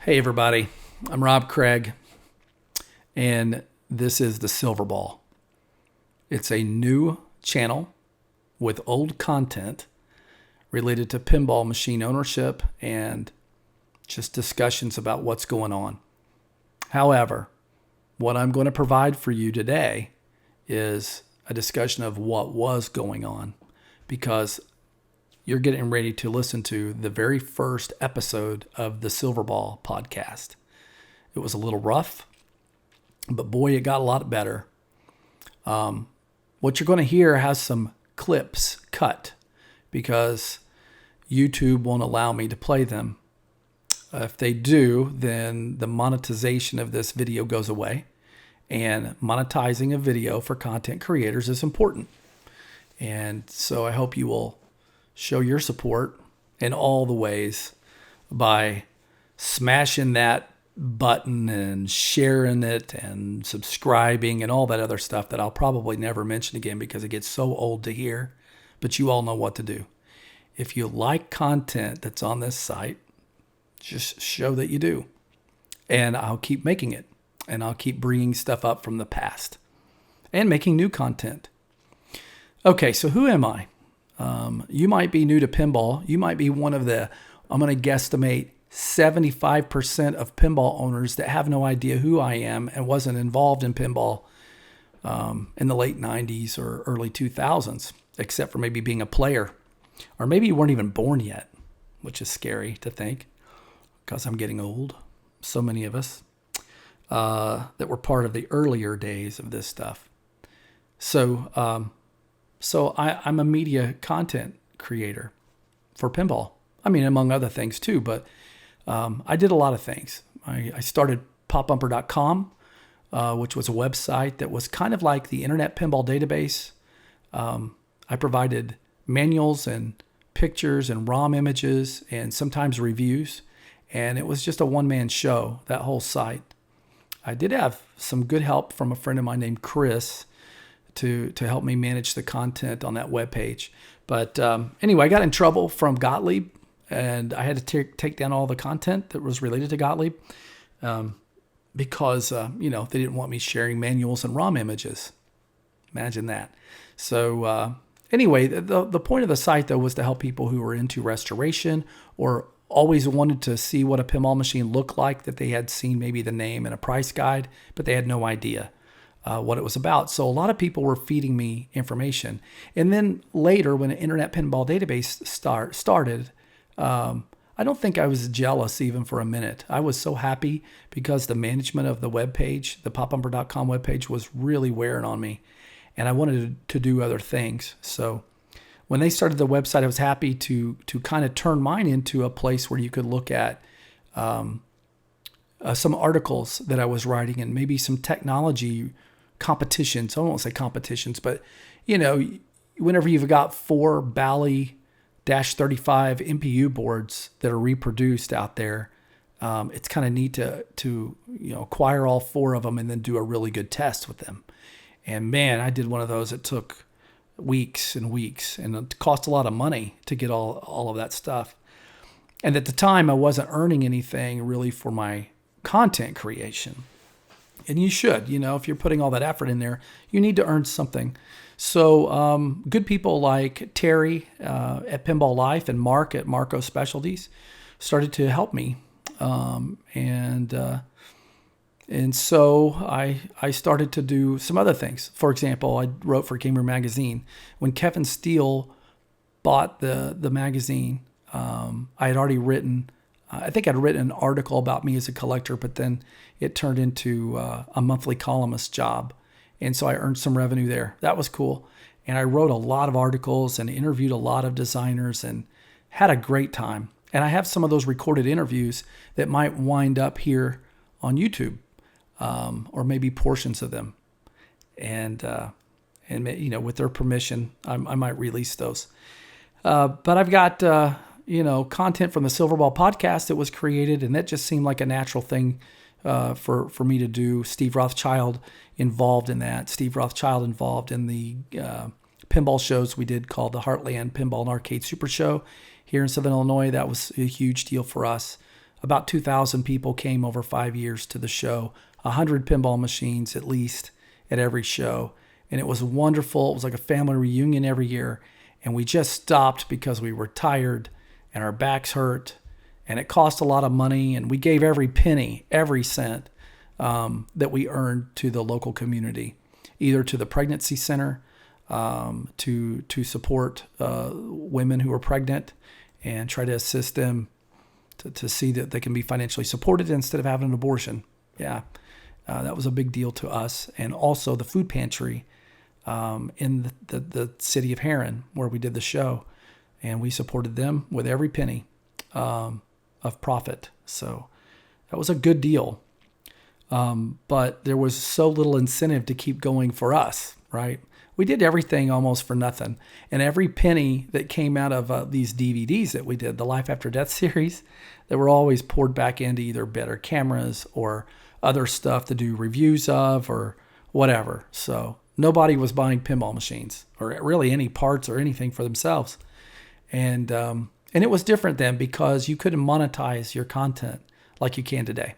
Hey everybody, I'm Rob Craig, and this is the Silverball. It's a new channel with old content related to pinball machine ownership and just discussions about what's going on. However, what I'm going to provide for you today is a discussion of what was going on, because you're getting ready to listen to the very first episode of the Silverball Podcast. It was a little rough, but boy, it got a lot better. What you're going to hear has some clips cut because YouTube won't allow me to play them. If they do, then the monetization of this video goes away, and monetizing a video for content creators is important. And so I hope you will show your support in all the ways by smashing that button and sharing it and subscribing and all that other stuff that I'll probably never mention again because it gets so old to hear, but you all know what to do. If you like content that's on this site, just show that you do, and I'll keep making it, and I'll keep bringing stuff up from the past and making new content. Okay, so who am I? You might be new to pinball. You might be one of the, I'm going to guesstimate 75% of pinball owners that have no idea who I am and wasn't involved in pinball in the late 90s or early 2000s, except for maybe being a player. Or maybe you weren't even born yet, which is scary to think because I'm getting old. So many of us that were part of the earlier days of this stuff. So I'm a media content creator for pinball. I mean, among other things too, but I did a lot of things. I started popbumper.com, which was a website that was kind of like the Internet Pinball Database. I provided manuals and pictures and ROM images and sometimes reviews, and it was just a one-man show, that whole site. I did have some good help from a friend of mine named Chris to help me manage the content on that webpage. But anyway, I got in trouble from Gottlieb, and I had to take down all the content that was related to Gottlieb because, they didn't want me sharing manuals and ROM images. Imagine that. So anyway, the point of the site, though, was to help people who were into restoration or always wanted to see what a pinball machine looked like, that they had seen maybe the name and a price guide, but they had no idea what it was about. So a lot of people were feeding me information. And then later, when the Internet Pinball Database started, I don't think I was jealous even for a minute. I was so happy because the management of the webpage, the popbumper.com webpage, was really wearing on me, and I wanted to do other things. So when they started the website, I was happy to kind of turn mine into a place where you could look at some articles that I was writing and maybe some technology competitions. I don't want to say competitions, but whenever you've got 4 Bally -35 MPU boards that are reproduced out there, it's kind of neat to acquire all 4 of them and then do a really good test with them. And man, I did one of those. It took weeks and weeks, and it cost a lot of money to get all of that stuff. And at the time, I wasn't earning anything really for my content creation. And you should, if you're putting all that effort in there, you need to earn something. So good people like Terry at Pinball Life and Mark at Marco Specialties started to help me. And so I started to do some other things. For example, I wrote for Gamer Magazine. When Kevin Steele bought the magazine, I had already written, I think I'd written an article about me as a collector, but then it turned into a monthly columnist job. And so I earned some revenue there. That was cool. And I wrote a lot of articles and interviewed a lot of designers and had a great time. And I have some of those recorded interviews that might wind up here on YouTube, or maybe portions of them. And with their permission, I might release those. But I've got, content from the Silverball Podcast that was created, and that just seemed like a natural thing for me to do. Steve Rothschild involved in that. Steve Rothschild involved in the pinball shows we did called the Heartland Pinball and Arcade Super Show here in Southern Illinois. That was a huge deal for us. About 2,000 people came over 5 years to the show, 100 pinball machines at least at every show. And it was wonderful. It was like a family reunion every year. And we just stopped because we were tired and our backs hurt. And it cost a lot of money. And we gave every penny, every cent that we earned to the local community, either to the pregnancy center, to support women who are pregnant and try to assist them to see that they can be financially supported instead of having an abortion. Yeah, that was a big deal to us. And also the food pantry in the city of Heron, where we did the show. And we supported them with every penny of profit. So that was a good deal. But there was so little incentive to keep going for us, right? We did everything almost for nothing. And every penny that came out of these DVDs that we did, the Life After Death series, they were always poured back into either better cameras or other stuff to do reviews of or whatever. So nobody was buying pinball machines or really any parts or anything for themselves. And it was different then because you couldn't monetize your content like you can today.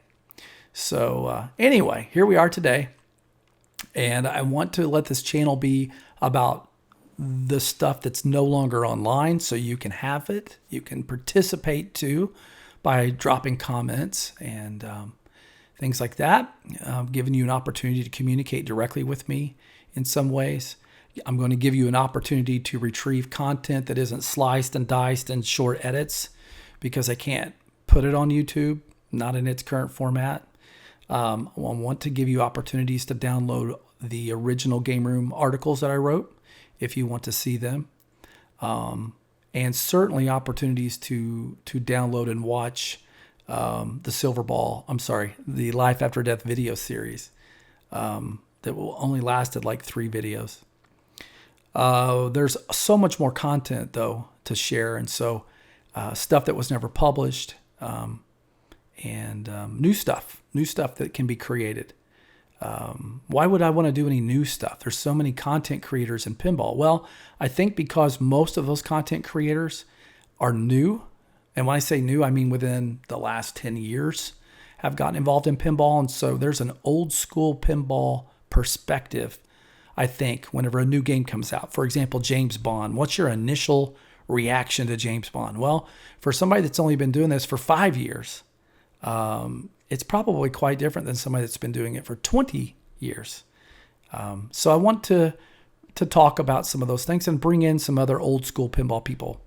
So anyway, here we are today. And I want to let this channel be about the stuff that's no longer online so you can have it. You can participate too by dropping comments and things like that. Giving you an opportunity to communicate directly with me in some ways. I'm going to give you an opportunity to retrieve content that isn't sliced and diced in short edits because I can't put it on YouTube, not in its current format. I want to give you opportunities to download the original Game Room articles that I wrote if you want to see them. And certainly opportunities to download and watch the Life After Death video series that will only lasted like 3 videos. There's so much more content, though, to share. And so stuff that was never published and new stuff that can be created. Why would I want to do any new stuff? There's so many content creators in pinball. Well, I think because most of those content creators are new. And when I say new, I mean within the last 10 years have gotten involved in pinball. And so there's an old school pinball perspective, I think, whenever a new game comes out. For example, James Bond. What's your initial reaction to James Bond? Well, for somebody that's only been doing this for 5 years, it's probably quite different than somebody that's been doing it for 20 years. So I want to talk about some of those things and bring in some other old school pinball people.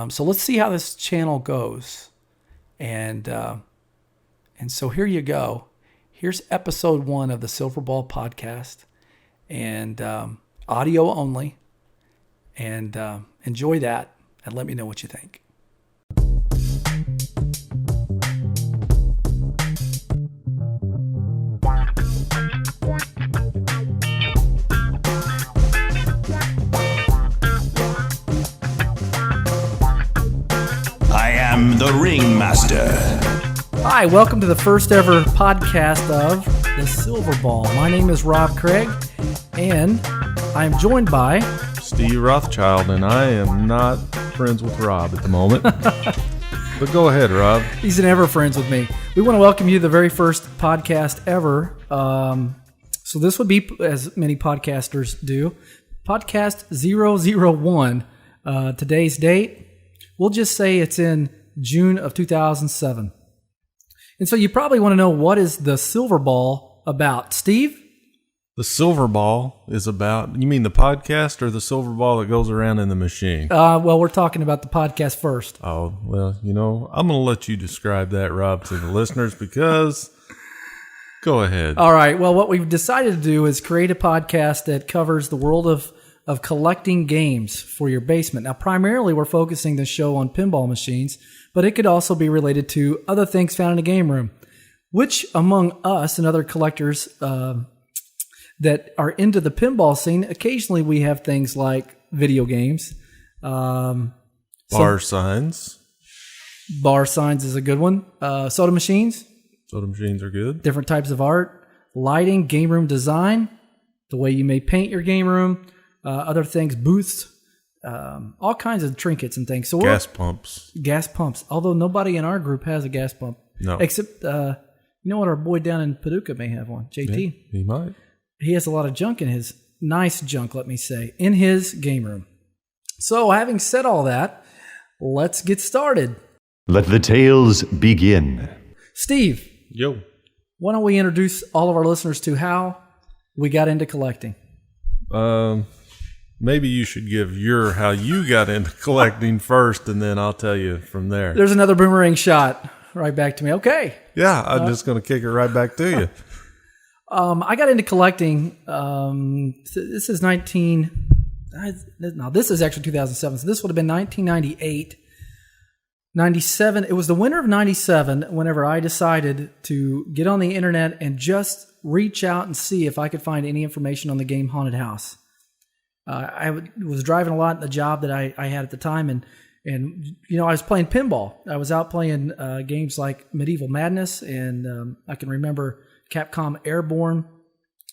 So let's see how this channel goes. And so here you go. Here's episode 1 of the Silverball Podcast, and audio only. And enjoy that and let me know what you think. The Ringmaster. Hi, welcome to the first ever podcast of the Silverball. My name is Rob Craig, and I'm joined by Steve Rothschild, and I am not friends with Rob at the moment. But go ahead, Rob. He's never friends with me. We want to welcome you to the very first podcast ever. So this would be, as many podcasters do, podcast 001. Today's date, we'll just say it's in June of 2007. And so you probably want to know, what is the Silverball about? Steve? The Silverball is about, you mean the podcast or the silver ball that goes around in the machine? Well, we're talking about the podcast first. Oh, well, I'm going to let you describe that, Rob, to the listeners because go ahead. All right. Well, what we've decided to do is create a podcast that covers the world of collecting games for your basement. Now, primarily, we're focusing the show on pinball machines, but it could also be related to other things found in a game room, which among us and other collectors that are into the pinball scene, occasionally we have things like video games. Bar signs. Bar signs is a good one. Soda machines. Soda machines are good. Different types of art. Lighting, game room design, the way you may paint your game room. Other things, booths, all kinds of trinkets and things. So gas pumps. Gas pumps. Although nobody in our group has a gas pump. No. Except, you know what? Our boy down in Paducah may have one. JT. Yeah, he might. He has a lot of junk in his, nice junk, let me say, in his game room. So having said all that, let's get started. Let the tales begin. Steve. Yo. Why don't we introduce all of our listeners to how we got into collecting? Maybe you should give how you got into collecting first, and then I'll tell you from there. There's another boomerang shot right back to me. Okay. Yeah, I'm just going to kick it right back to you. I got into collecting. This is this is actually 2007. So this would have been 1998, 97. It was the winter of 97 whenever I decided to get on the internet and just reach out and see if I could find any information on the game Haunted House. I was driving a lot in the job that I had at the time, and you know, I was playing pinball. I was out playing games like Medieval Madness, and I can remember Capcom Airborne.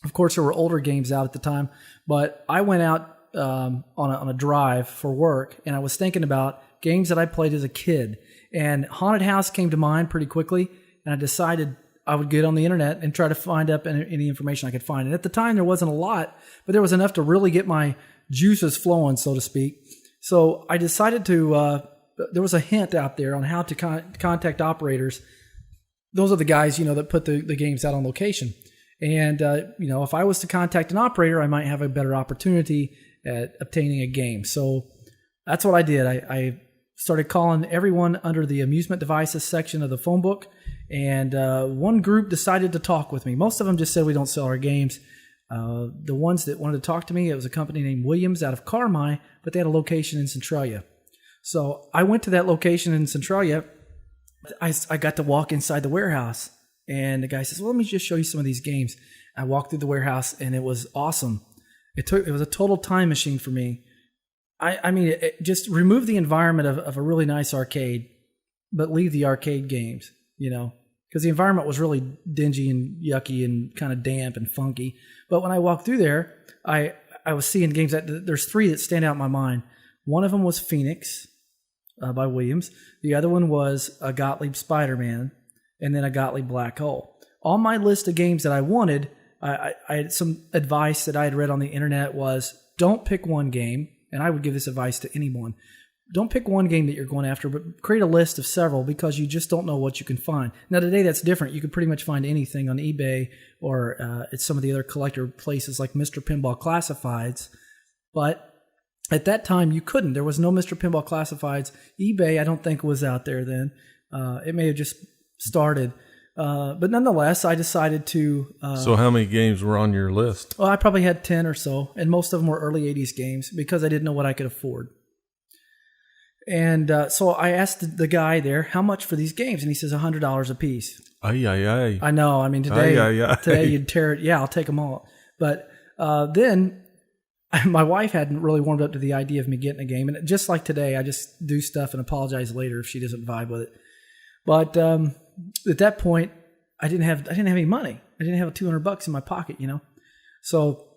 Of course, there were older games out at the time, but I went out on a drive for work, and I was thinking about games that I played as a kid, and Haunted House came to mind pretty quickly, and I decided I would get on the internet and try to find up any information I could find. And at the time, there wasn't a lot, but there was enough to really get my juices flowing, so to speak. So I decided to, there was a hint out there on how to contact operators. Those are the guys, you know, that put the games out on location. And, you know, if I was to contact an operator, I might have a better opportunity at obtaining a game. So that's what I did. I started calling everyone under the amusement devices section of the phone book. And one group decided to talk with me. Most of them just said we don't sell our games. The ones that wanted to talk to me, it was a company named Williams out of Carmi, but they had a location in Centralia. So I went to that location in Centralia. I got to walk inside the warehouse, and the guy says, well, let me just show you some of these games. I walked through the warehouse, and it was awesome. It was a total time machine for me. I mean, it just remove the environment of a really nice arcade, but leave the arcade games, you know, because the environment was really dingy and yucky and kind of damp and funky. But when I walked through there, I was seeing games there's three that stand out in my mind. One of them was Phoenix by Williams. The other one was a Gottlieb Spider-Man, and then a Gottlieb Black Hole. On my list of games that I wanted, I had some advice that I had read on the internet was don't pick one game, and I would give this advice to anyone. Don't pick one game that you're going after, but create a list of several because you just don't know what you can find. Now, today that's different. You can pretty much find anything on eBay or at some of the other collector places like Mr. Pinball Classifieds. But at that time, you couldn't. There was no Mr. Pinball Classifieds. eBay, I don't think, was out there then. It may have just started. But nonetheless, I decided to... So how many games were on your list? Well, I probably had 10 or so, and most of them were early 80s games because I didn't know what I could afford. And so I asked the guy there, how much for these games? And he says $100 a piece. Ay, ay, ay. I know. I mean, today, Ay, ay, ay. today you'd tear it. Yeah, I'll take them all. But then my wife hadn't really warmed up to the idea of me getting a game. And just like today, I just do stuff and apologize later if she doesn't vibe with it. But at that point, I didn't have any money. I didn't have $200 in my pocket, you know. So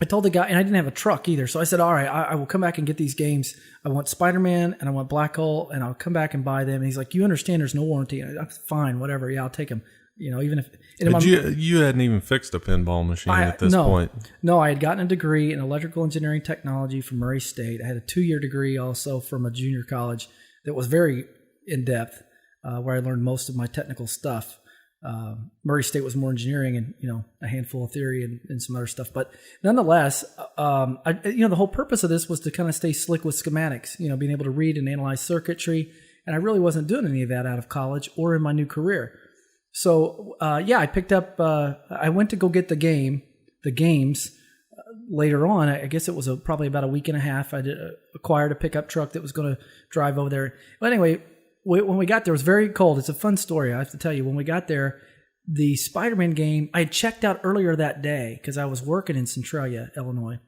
I told the guy, and I didn't have a truck either. So I said, all right, I will come back and get these games. I want Spider-Man and I want Black Hole, and I'll come back and buy them. And he's like, you understand there's no warranty. I'm fine, whatever. Yeah, I'll take them. You know, even if... But you hadn't even fixed a pinball machine at this point. No, I had gotten a degree in electrical engineering technology from Murray State. I had a 2-year degree also from a junior college that was very in-depth, where I learned most of my technical stuff. Murray State was more engineering and, you know, a handful of theory and some other stuff. But nonetheless, the whole purpose of this was to kind of stay slick with schematics, you know, being able to read and analyze circuitry. And I really wasn't doing any of that out of college or in my new career. So, I picked up, I went to go get the games later on. I guess it was probably about a week and a half. I acquired a pickup truck that was going to drive over there. But anyway, when we got there, it was very cold. It's a fun story, I have to tell you. When we got there, the Spider-Man game, I had checked out earlier that day because I was working in Centralia, Illinois.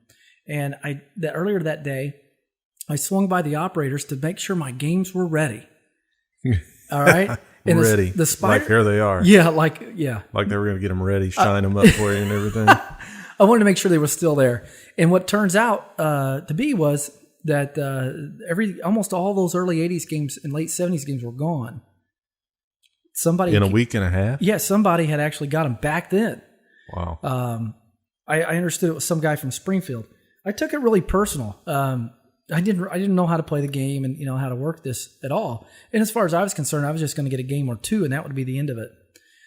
And earlier that day, I swung by the operators to make sure my games were ready. All right? And ready. The Spider- like here they are. Yeah, yeah. Like they were going to get them ready, shine them up for you and everything. I wanted to make sure they were still there. And what turns out to be was that almost all those early 80s games and late 70s games were gone. Somebody in a week and a half? Yeah, somebody had actually got them back then. Wow. I understood it was some guy from Springfield. I took it really personal. I didn't know how to play the game and how to work this at all. And as far as I was concerned, I was just going to get a game or two, and that would be the end of it.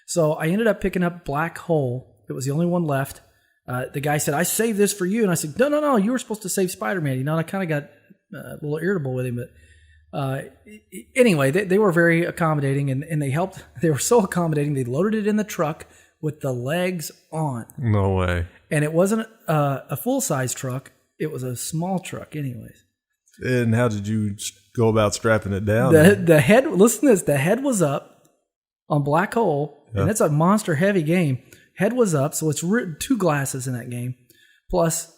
So I ended up picking up Black Hole. It was the only one left. The guy said, "I saved this for you," and I said, "No, you were supposed to save Spider-Man." And I kind of got a little irritable with him, but anyway, they were very accommodating, and they helped. They were so accommodating. They loaded it in the truck with the legs on. No way. And it wasn't a full-size truck. It was a small truck anyways. And how did you go about strapping it down? The head, listen to this, the head was up on Black Hole, and it's a monster heavy game. Head was up, so it's 2 glasses in that game. Plus,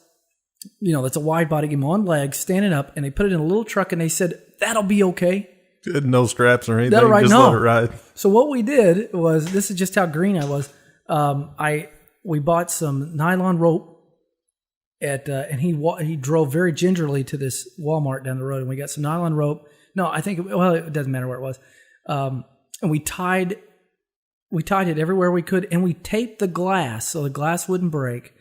that's a wide body game on legs, standing up, and they put it in a little truck, and they said, "That'll be okay." Good, no straps or anything, That'll ride, just no. let it ride. So what we did was, this is just how green I was. We bought some nylon rope and he drove very gingerly to this Walmart down the road, and we got some nylon rope. No, it doesn't matter where it was. And we tied it everywhere we could, and we taped the glass so the glass wouldn't break.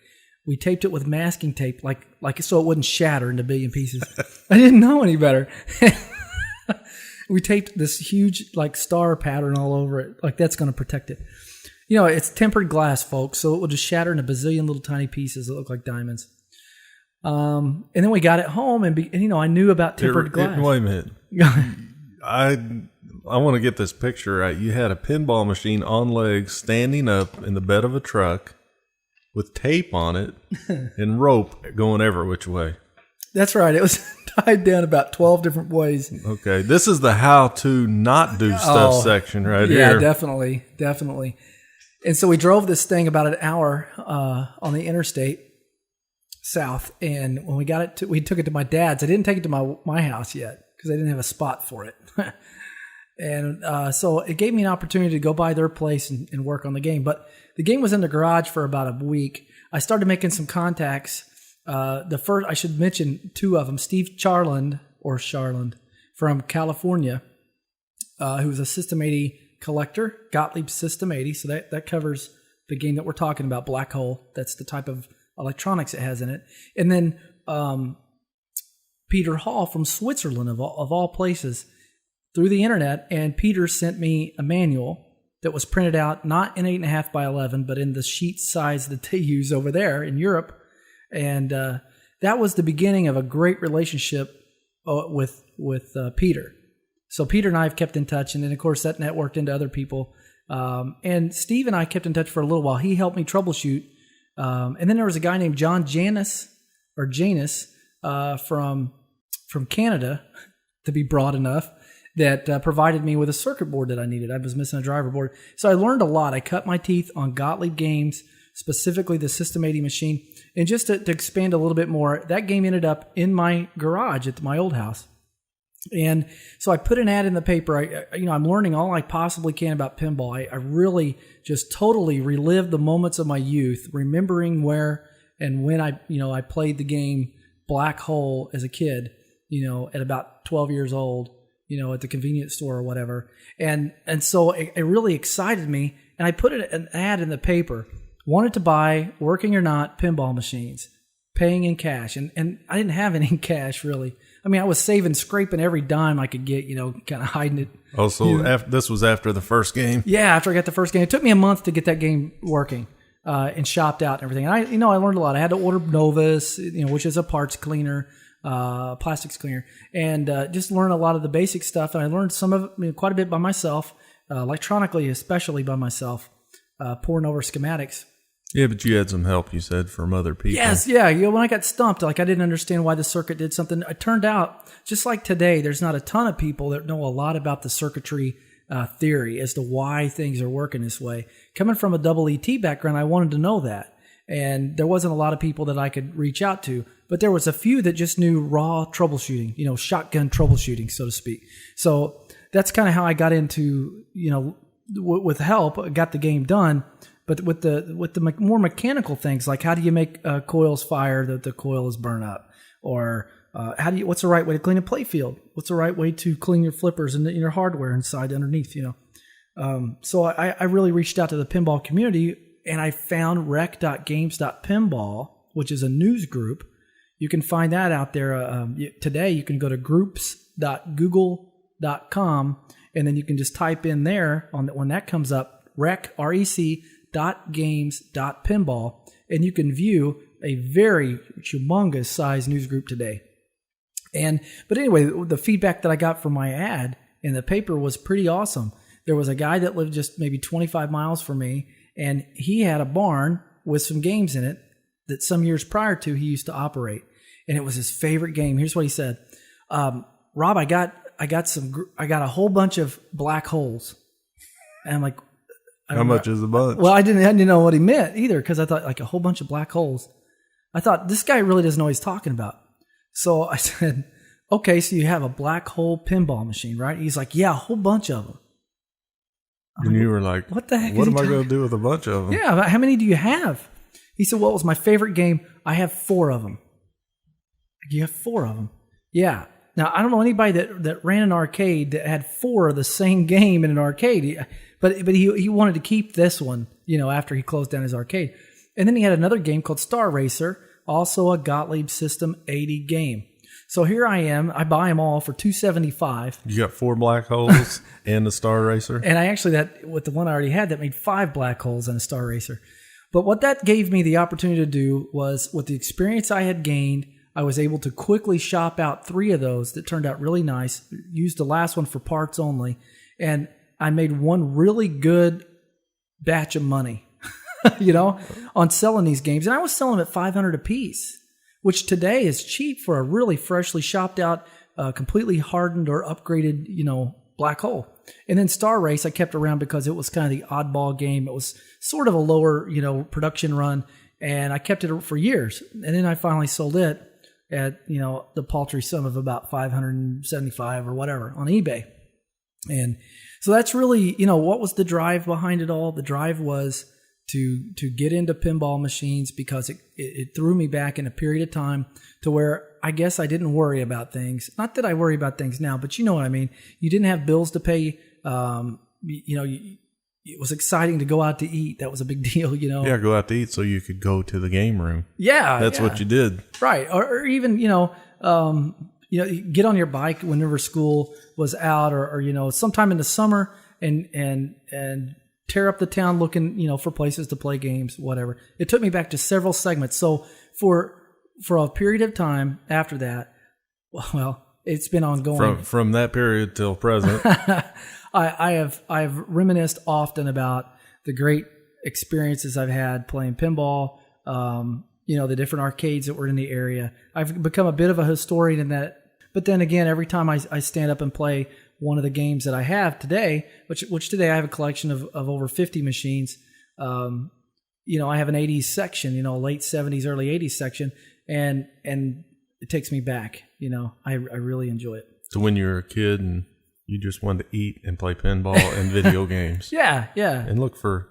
We taped it with masking tape, like so it wouldn't shatter into a billion pieces. I didn't know any better. We taped this huge star pattern all over it, like that's going to protect it. It's tempered glass, folks, so it will just shatter into a bazillion little tiny pieces that look like diamonds. And then we got it home, and I knew about tempered glass. Wait a minute. I want to get this picture right. You had a pinball machine on legs standing up in the bed of a truck with tape on it and rope going every which way. That's right. It was tied down about 12 different ways. Okay. This is the how to not do stuff section right here. Yeah, definitely. And so we drove this thing about an hour on the interstate south, and when we got it, we took it to my dad's. I didn't take it to my house yet because I didn't have a spot for it. And so it gave me an opportunity to go by their place and work on the game. But the game was in the garage for about a week. I started making some contacts. The first, I should mention 2 of them, Steve Charland from California, who was a System 80 collector, Gottlieb System 80. So that covers the game that we're talking about, Black Hole. That's the type of electronics it has in it. And then Peter Hall from Switzerland, of all places, through the internet. And Peter sent me a manual that was printed out, not in 8.5 by 11, but in the sheet size that they use over there in Europe. And that was the beginning of a great relationship with Peter. So Peter and I have kept in touch, and then of course that networked into other people. And Steve and I kept in touch for a little while. He helped me troubleshoot. And then there was a guy named John Janus from Canada, to be broad enough, that provided me with a circuit board that I needed. I was missing a driver board. So I learned a lot. I cut my teeth on Gottlieb games, specifically the System 80 machine. And just to expand a little bit more, that game ended up in my garage at my old house. And so I put an ad in the paper. I'm learning all I possibly can about pinball. I really just totally relived the moments of my youth, remembering where and when I played the game Black Hole as a kid, at about 12 years old, at the convenience store or whatever. And so it really excited me. And I put an ad in the paper, wanted to buy, working or not, pinball machines, paying in cash. And I didn't have any cash, really. I mean, I was scraping every dime I could get, kind of hiding it. Oh, so this was after the first game? Yeah, after I got the first game. It took me a month to get that game working and shopped out and everything. And I learned a lot. I had to order Novus, which is a parts cleaner, plastics cleaner, and just learn a lot of the basic stuff. And I learned some of it quite a bit by myself, electronically, especially by myself, pouring over schematics. Yeah, but you had some help, you said, from other people. Yes, yeah. When I got stumped, I didn't understand why the circuit did something. It turned out, just like today, there's not a ton of people that know a lot about the circuitry theory as to why things are working this way. Coming from a double ET background, I wanted to know that. And there wasn't a lot of people that I could reach out to. But there was a few that just knew raw troubleshooting, shotgun troubleshooting, so to speak. So that's kind of how I got into, with help, I got the game done. But with the more mechanical things, like how do you make coils fire that the coil is burn up, or what's the right way to clean a play field? What's the right way to clean your flippers and your hardware inside underneath, So I really reached out to the pinball community, and I found rec.games.pinball, which is a news group. You can find that out there. Today you can go to groups.google.com, and then you can just type in there when that comes up, rec.games.pinball, and you can view a very humongous size news group today. But anyway, the feedback that I got from my ad in the paper was pretty awesome. There was a guy that lived just maybe 25 miles from me, and he had a barn with some games in it that some years prior to he used to operate, and it was his favorite game. Here's what he said: Rob, I got a whole bunch of black holes, and I'm like, how much is a bunch? Well, I didn't know what he meant either, because I thought like a whole bunch of black holes. I thought this guy really doesn't know what he's talking about. So I said, okay, so you have a black hole pinball machine, right? He's like, yeah, a whole bunch of them. And you were like, what the heck? What am I going to do with a bunch of them? Yeah, but how many do you have? He said, well, it was my favorite game. I have 4 of them. You have 4 of them? Yeah. Now, I don't know anybody that ran an arcade that had 4 of the same game in an arcade. But he wanted to keep this one, after he closed down his arcade. And then he had another game called Star Racer, also a Gottlieb System 80 game. So here I am. I buy them all for $275. You got 4 black holes and a Star Racer? And I actually, with the one I already had, that made 5 black holes and a Star Racer. But what that gave me the opportunity to do was, with the experience I had gained, I was able to quickly shop out 3 of those that turned out really nice, used the last one for parts only, and I made one really good batch of money, on selling these games. And I was selling them at $500 a piece, which today is cheap for a really freshly shopped out, completely hardened or upgraded, black hole. And then Star Race, I kept around because it was kind of the oddball game. It was sort of a lower, production run, and I kept it for years. And then I finally sold it at, the paltry sum of about $575 or whatever on eBay. And so that's really, what was the drive behind it all? The drive was to get into pinball machines because it threw me back in a period of time to where I guess I didn't worry about things. Not that I worry about things now, but you know what I mean. You didn't have bills to pay. It was exciting to go out to eat. That was a big deal, Yeah, go out to eat so you could go to the game room. Yeah. That's what you did. Right. Or even, get on your bike whenever school was out or sometime in the summer and tear up the town looking, for places to play games, whatever. It took me back to several segments. So for a period of time after that, well, it's been ongoing. From that period till present. I've reminisced often about the great experiences I've had playing pinball, the different arcades that were in the area. I've become a bit of a historian in that. But then again, every time I stand up and play one of the games that I have today, which today I have a collection of over 50 machines. I have an 80s section, late 70s, early 80s section, and it takes me back. I really enjoy it. So when you were a kid and you just wanted to eat and play pinball and video games. Yeah. And look for,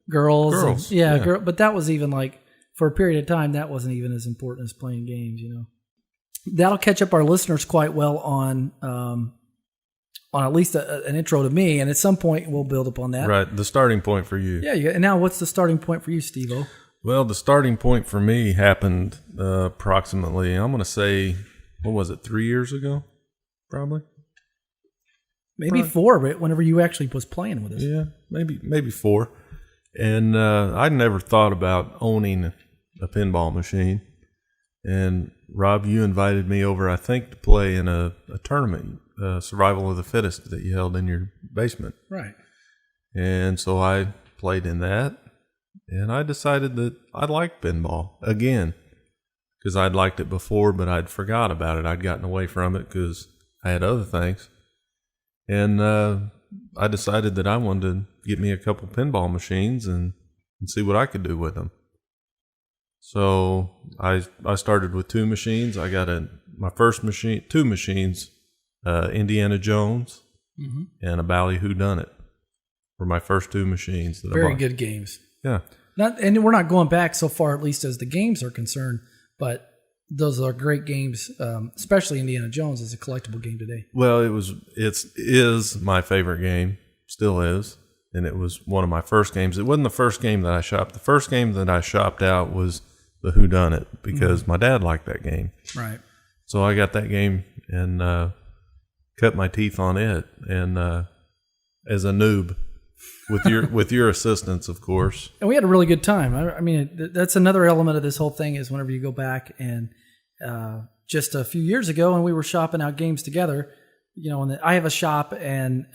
girls. But that was even like, for a period of time, that wasn't even as important as playing games, That'll catch up our listeners quite well on at least an intro to me, and at some point we'll build upon that. Right, the starting point for you. Yeah. And now what's the starting point for you, Steve-O? Well, the starting point for me happened approximately, I'm going to say, 3 years ago? Probably. Maybe 4, but whenever you actually was playing with us. Yeah, maybe 4. And I never thought about owning a pinball machine. And Rob, you invited me over, I think, to play in a tournament, Survival of the Fittest, that you held in your basement. Right. And so I played in that, and I decided that I liked pinball again, because I'd liked it before, but I'd forgot about it. I'd gotten away from it because I had other things. And I decided that I wanted to get me a couple pinball machines and see what I could do with them. So I started with 2 machines. I got my first machine, 2 machines, Indiana Jones and a Bally Whodunit were my first 2 machines. Very good games. Yeah. And we're not going back so far, at least as the games are concerned, but Those are great games, especially Indiana Jones is a collectible game today. Well, it is my favorite game, still is, and it was one of my first games. It wasn't the first game that I shopped. The first game that I shopped out was the Whodunit because my dad liked that game. Right. So I got that game and cut my teeth on it, and as a noob, with your assistance, of course. And we had a really good time. I mean, that's another element of this whole thing is whenever you go back and just a few years ago, and we were shopping out games together. And I have a shop, and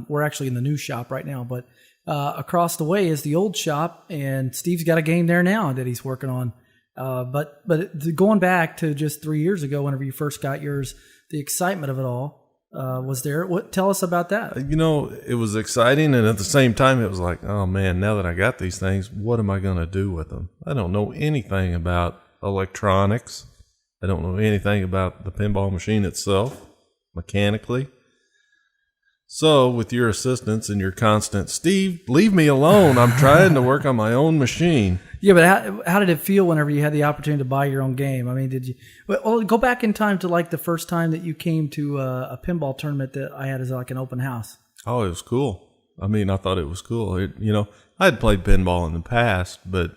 we're actually in the new shop right now. But across the way is the old shop, and Steve's got a game there now that he's working on. But going back to just 3 years ago, whenever you first got yours, the excitement of it all was there. Tell us about that. It was exciting, and at the same time, it was like, oh man, now that I got these things, what am I going to do with them? I don't know anything about electronics. I don't know anything about the pinball machine itself, mechanically. So, with your assistance and your constant, Steve, leave me alone. I'm trying to work on my own machine. Yeah, but how did it feel whenever you had the opportunity to buy your own game? I mean, did you? Well, go back in time to like the first time that you came to a pinball tournament that I had as like an open house. Oh, it was cool. I mean, I thought it was cool. I had played pinball in the past, but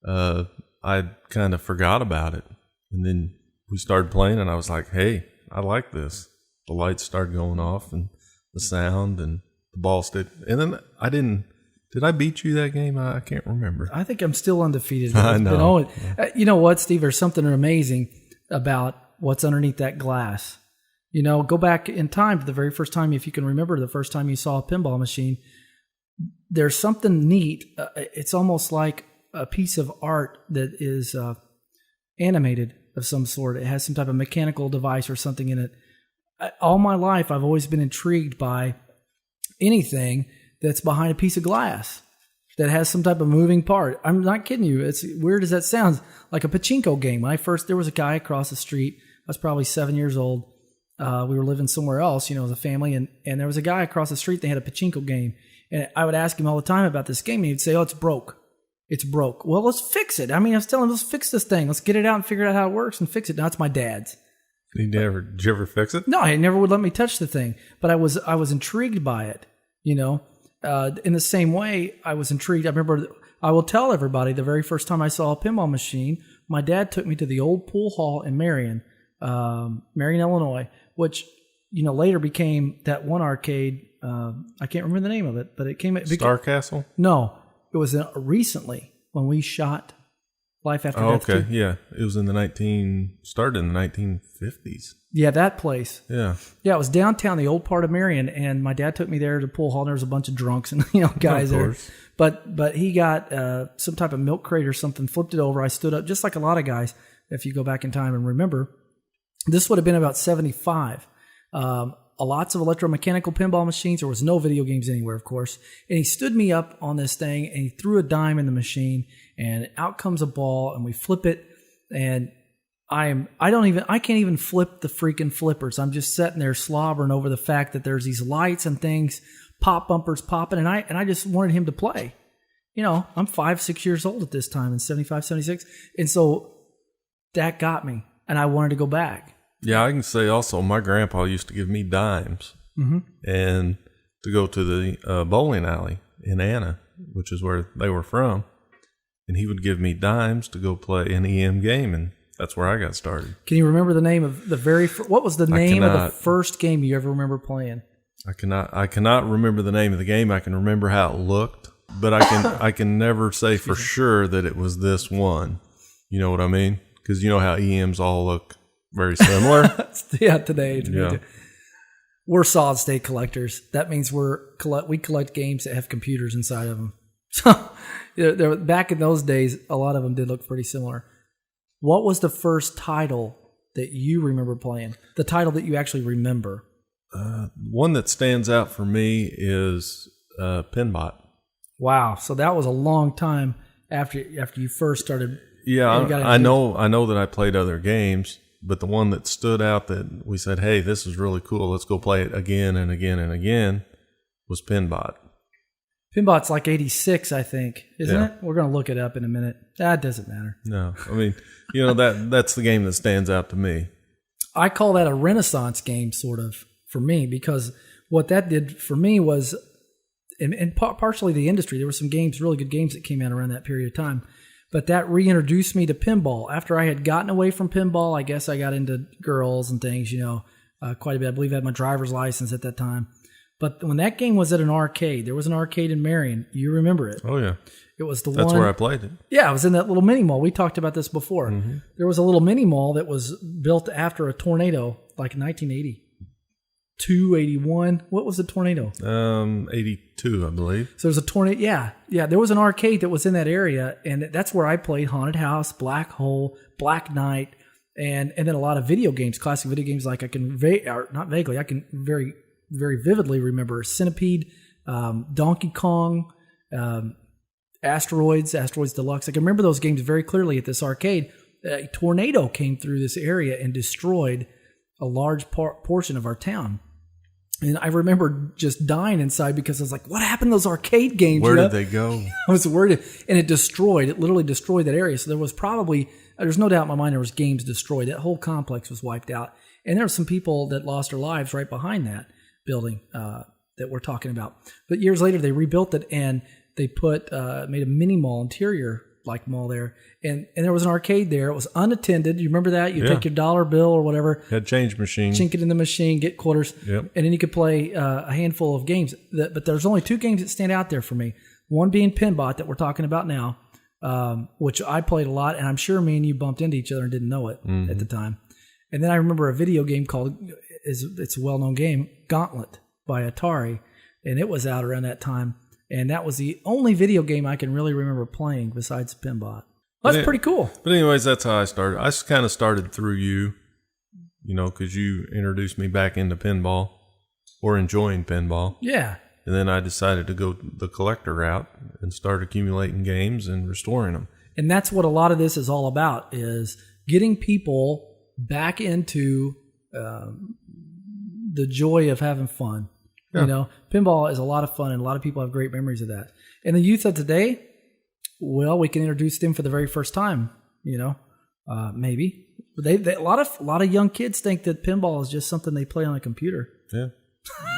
I kind of forgot about it. And then we started playing, and I was like, hey, I like this. The lights started going off, and the sound, and the ball stayed. And then did I beat you that game? I can't remember. I think I'm still undefeated. I know. You know what, Steve? There's something amazing about what's underneath that glass. Go back in time to the very first time, if you can remember the first time you saw a pinball machine. There's something neat. It's almost like a piece of art that is animated of some sort. It has some type of mechanical device or something in it. All my life, I've always been intrigued by anything that's behind a piece of glass that has some type of moving part. I'm not kidding you. It's weird as that sounds, like a pachinko game. There was a guy across the street. I was probably 7 years old. We were living somewhere else, as a family, and there was a guy across the street. They had a pachinko game, and I would ask him all the time about this game, and he'd say, "Oh, it's broke. It's broke." Well, let's fix it. I was telling him, let's fix this thing. Let's get it out and figure out how it works and fix it. Now it's my dad's. Did you ever fix it? No, he never would let me touch the thing. But I was intrigued by it, In the same way, I was intrigued. I remember, I will tell everybody, the very first time I saw a pinball machine, my dad took me to the old pool hall in Marion, Illinois, which, later became that one arcade. I can't remember the name of it, but it became Star Castle? No. It was recently when we shot Life After Death. Okay, yeah. It was started in the 1950s. Yeah, that place. Yeah. Yeah, it was downtown, the old part of Marion, and my dad took me there to the pool hall, and there was a bunch of drunks and guys there. But he got some type of milk crate or something, flipped it over. I stood up, just like a lot of guys, if you go back in time and remember. This would have been about 75. Lots of electromechanical pinball machines. There was no video games anywhere, of course. And he stood me up on this thing, and he threw a dime in the machine, and out comes a ball, and we flip it. And I can't even flip the freaking flippers. I'm just sitting there slobbering over the fact that there's these lights and things, pop bumpers popping, and I just wanted him to play. I'm 5-6 years old at this time in 75, 76, and so that got me, and I wanted to go back. Yeah, I can say also my grandpa used to give me dimes and to go to the bowling alley in Anna, which is where they were from. And he would give me dimes to go play an EM game, and that's where I got started. Can you remember the name of the what was the name of the first game you ever remember playing? I cannot remember the name of the game. I can remember how it looked, but I can never say for sure that it was this one. You know what I mean? Because you know how EMs all look very similar. Yeah, today. We're solid state collectors. That means we collect games that have computers inside of them. So back in those days, a lot of them did look pretty similar. What was the first title that you remember playing? The title that you actually remember? One that stands out for me is Pinbot. Wow. So that was a long time after you first started. Yeah, I know that I played other games. But the one that stood out that we said, hey, this is really cool, let's go play it again and again and again, was Pinbot. Pinball's like 86, I think, isn't Yeah. it? We're going to look it up in a minute. That doesn't matter. No, I mean, that's the game that stands out to me. I call that a Renaissance game, sort of, for me, because what that did for me was, and partially the industry, there were some games, really good games that came out around that period of time, but that reintroduced me to pinball. After I had gotten away from pinball, I guess I got into girls and things, quite a bit. I believe I had my driver's license at that time. But when that game was at an arcade, there was an arcade in Marion. You remember it. Oh, yeah. It was the That's one. where I played it. Yeah, it was in that little mini mall. We talked about this before. Mm-hmm. There was a little mini mall that was built after a tornado, like in 1980. 81. What was the tornado? 82, I believe. So there was a tornado. Yeah. There was an arcade that was in that area, and that's where I played Haunted House, Black Hole, Black Knight, and then a lot of video games, classic video games. Like I can not vaguely, I can very, very vividly remember Centipede, Donkey Kong, Asteroids Deluxe. I can remember those games very clearly at this arcade. A tornado came through this area and destroyed a large portion of our town. And I remember just dying inside because I was like, what happened to those arcade games? Where did they go? I was worried. And it literally destroyed that area. So there was there's no doubt in my mind there was games destroyed. That whole complex was wiped out. And there were some people that lost their lives right behind that building that we're talking about. But years later, they rebuilt it and they made a mini mall interior like mall there. And there was an arcade there. It was unattended. You remember that? You take your dollar bill or whatever. Had change machine. Chink it in the machine, get quarters. Yep. And then you could play a handful of games. But there's only two games that stand out there for me. One being Pinbot that we're talking about now, which I played a lot. And I'm sure me and you bumped into each other and didn't know it at the time. And then I remember a video game it's a well-known game, Gauntlet by Atari. And it was out around that time. And that was the only video game I can really remember playing besides Pinbot. That's pretty cool. But anyways, that's how I started. I kind of started through you, because you introduced me back into pinball or enjoying pinball. Yeah. And then I decided to go the collector route and start accumulating games and restoring them. And that's what a lot of this is all about, is getting people back into the joy of having fun. Yeah. Pinball is a lot of fun, and a lot of people have great memories of that. And the youth of today, well, we can introduce them for the very first time. Maybe a lot of young kids think that pinball is just something they play on a computer. Yeah,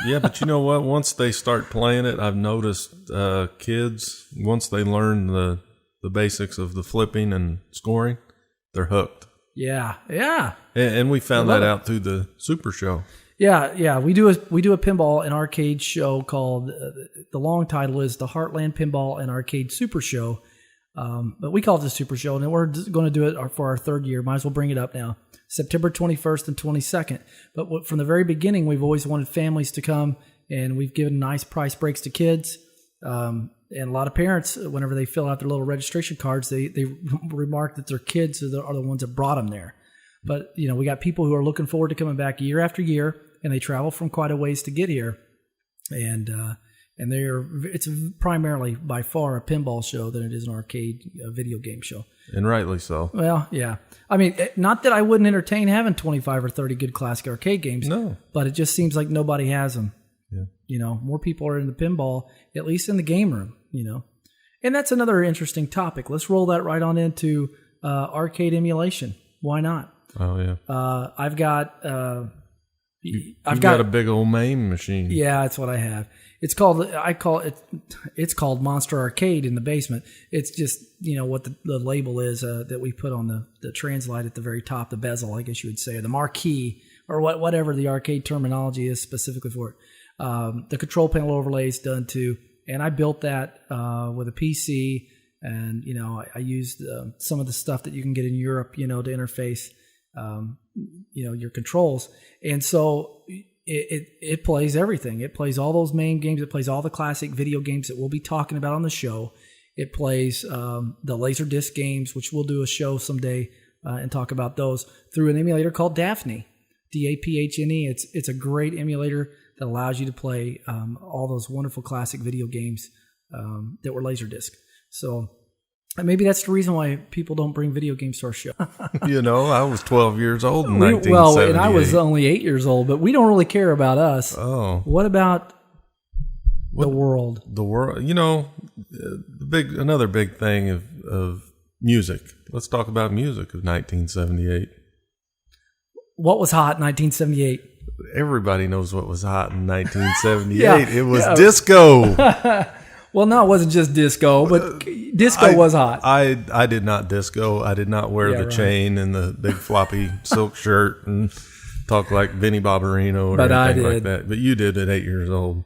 yeah, but you know what? Once they start playing it, I've noticed kids, once they learn the basics of the flipping and scoring, they're hooked. Yeah. And we found that out through the Super Show. Yeah. We do a pinball and arcade show called the long title is the Heartland Pinball and Arcade Super Show, but we call it the Super Show, and we're going to do it for our third year. Might as well bring it up now, September 21st and 22nd. But from the very beginning, we've always wanted families to come, and we've given nice price breaks to kids. And a lot of parents, whenever they fill out their little registration cards, they remark that their kids are the ones that brought them there. But we got people who are looking forward to coming back year after year, and they travel from quite a ways to get here, and it's primarily by far a pinball show than it is an arcade video game show. And rightly so. Well, yeah. I mean, not that I wouldn't entertain having 25 or 30 good classic arcade games. No. But it just seems like nobody has them. Yeah. More people are into pinball, at least in the game room, And that's another interesting topic. Let's roll that right on into arcade emulation. Why not? Oh, yeah. I've got... I've got a big old MAME machine. Yeah, that's what I have. It's called Monster Arcade in the basement. It's just, what the label is that we put on the translite at the very top, the bezel, I guess you would say, or the marquee, or whatever the arcade terminology is specifically for it. The control panel overlay is done too, and I built that with a PC, and I used some of the stuff that you can get in Europe, to interface your controls. And so it plays everything. It plays all those MAME games. It plays all the classic video games that we'll be talking about on the show. It plays the Laserdisc games, which we'll do a show someday and talk about those through an emulator called Daphne, DAPHNE. It's a great emulator that allows you to play all those wonderful classic video games that were Laserdisc. So maybe that's the reason why people don't bring video games to our show. I was 12 years old in 1978. Well, and I was only 8 years old, but we don't really care about us. Oh. What about the world. The world, you know, another big thing of music. Let's talk about music of 1978. What was hot in 1978? Everybody knows what was hot in 1978. Yeah, it was disco. Well, no, it wasn't just disco, but disco was hot. I did not disco. I did not wear the chain and the big floppy silk shirt and talk like Vinnie Barbarino or anything like that. But you did at 8 years old.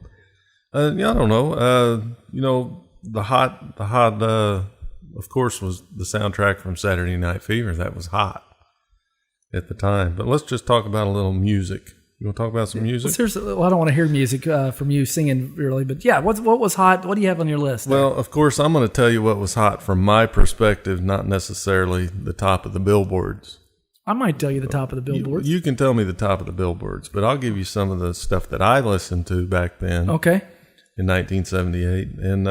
Yeah, I don't know. You know, the hot, of course, was the soundtrack from Saturday Night Fever. That was hot at the time. But let's just talk about a little music. You want to talk about some music? Well, I don't want to hear music from you singing, really. But yeah, what was hot? What do you have on your list? Well, of course, I'm going to tell you what was hot from my perspective, not necessarily the top of the billboards. I might tell you the top of the billboards. You can tell me the top of the billboards, but I'll give you some of the stuff that I listened to back then. Okay. In 1978. And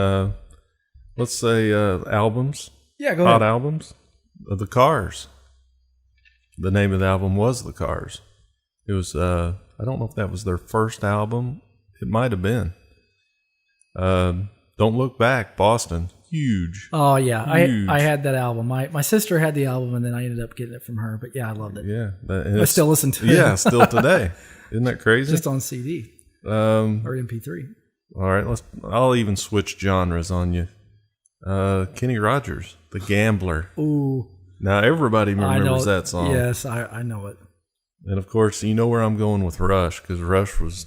let's say albums. Yeah, go hot ahead. albums. The Cars. The name of the album was The Cars. It was, I don't know if that was their first album. It might have been. Don't Look Back, Boston. Huge. Oh, yeah. Huge. I had that album. My sister had the album, and then I ended up getting it from her. But yeah, I loved it. Yeah. I still listen to it. Yeah, still today. Isn't that crazy? Just on CD or MP3. All right. I'll even switch genres on you. Kenny Rogers, The Gambler. Ooh. Now, everybody remembers that song. Yes, I know it. And, of course, you know where I'm going with Rush, because Rush was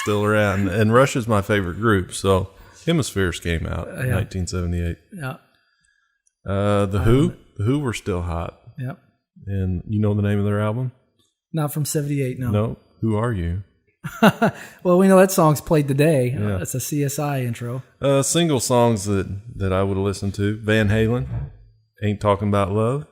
still around. And Rush is my favorite group. So, Hemispheres came out in 1978. Yeah. The Who? The Who were still hot. Yep. And you know the name of their album? Not from 78, no. No. Who Are You? Well, we know that song's played today. Yeah. It's a CSI intro. Single songs that I would listen to. Van Halen, Ain't Talking About Love.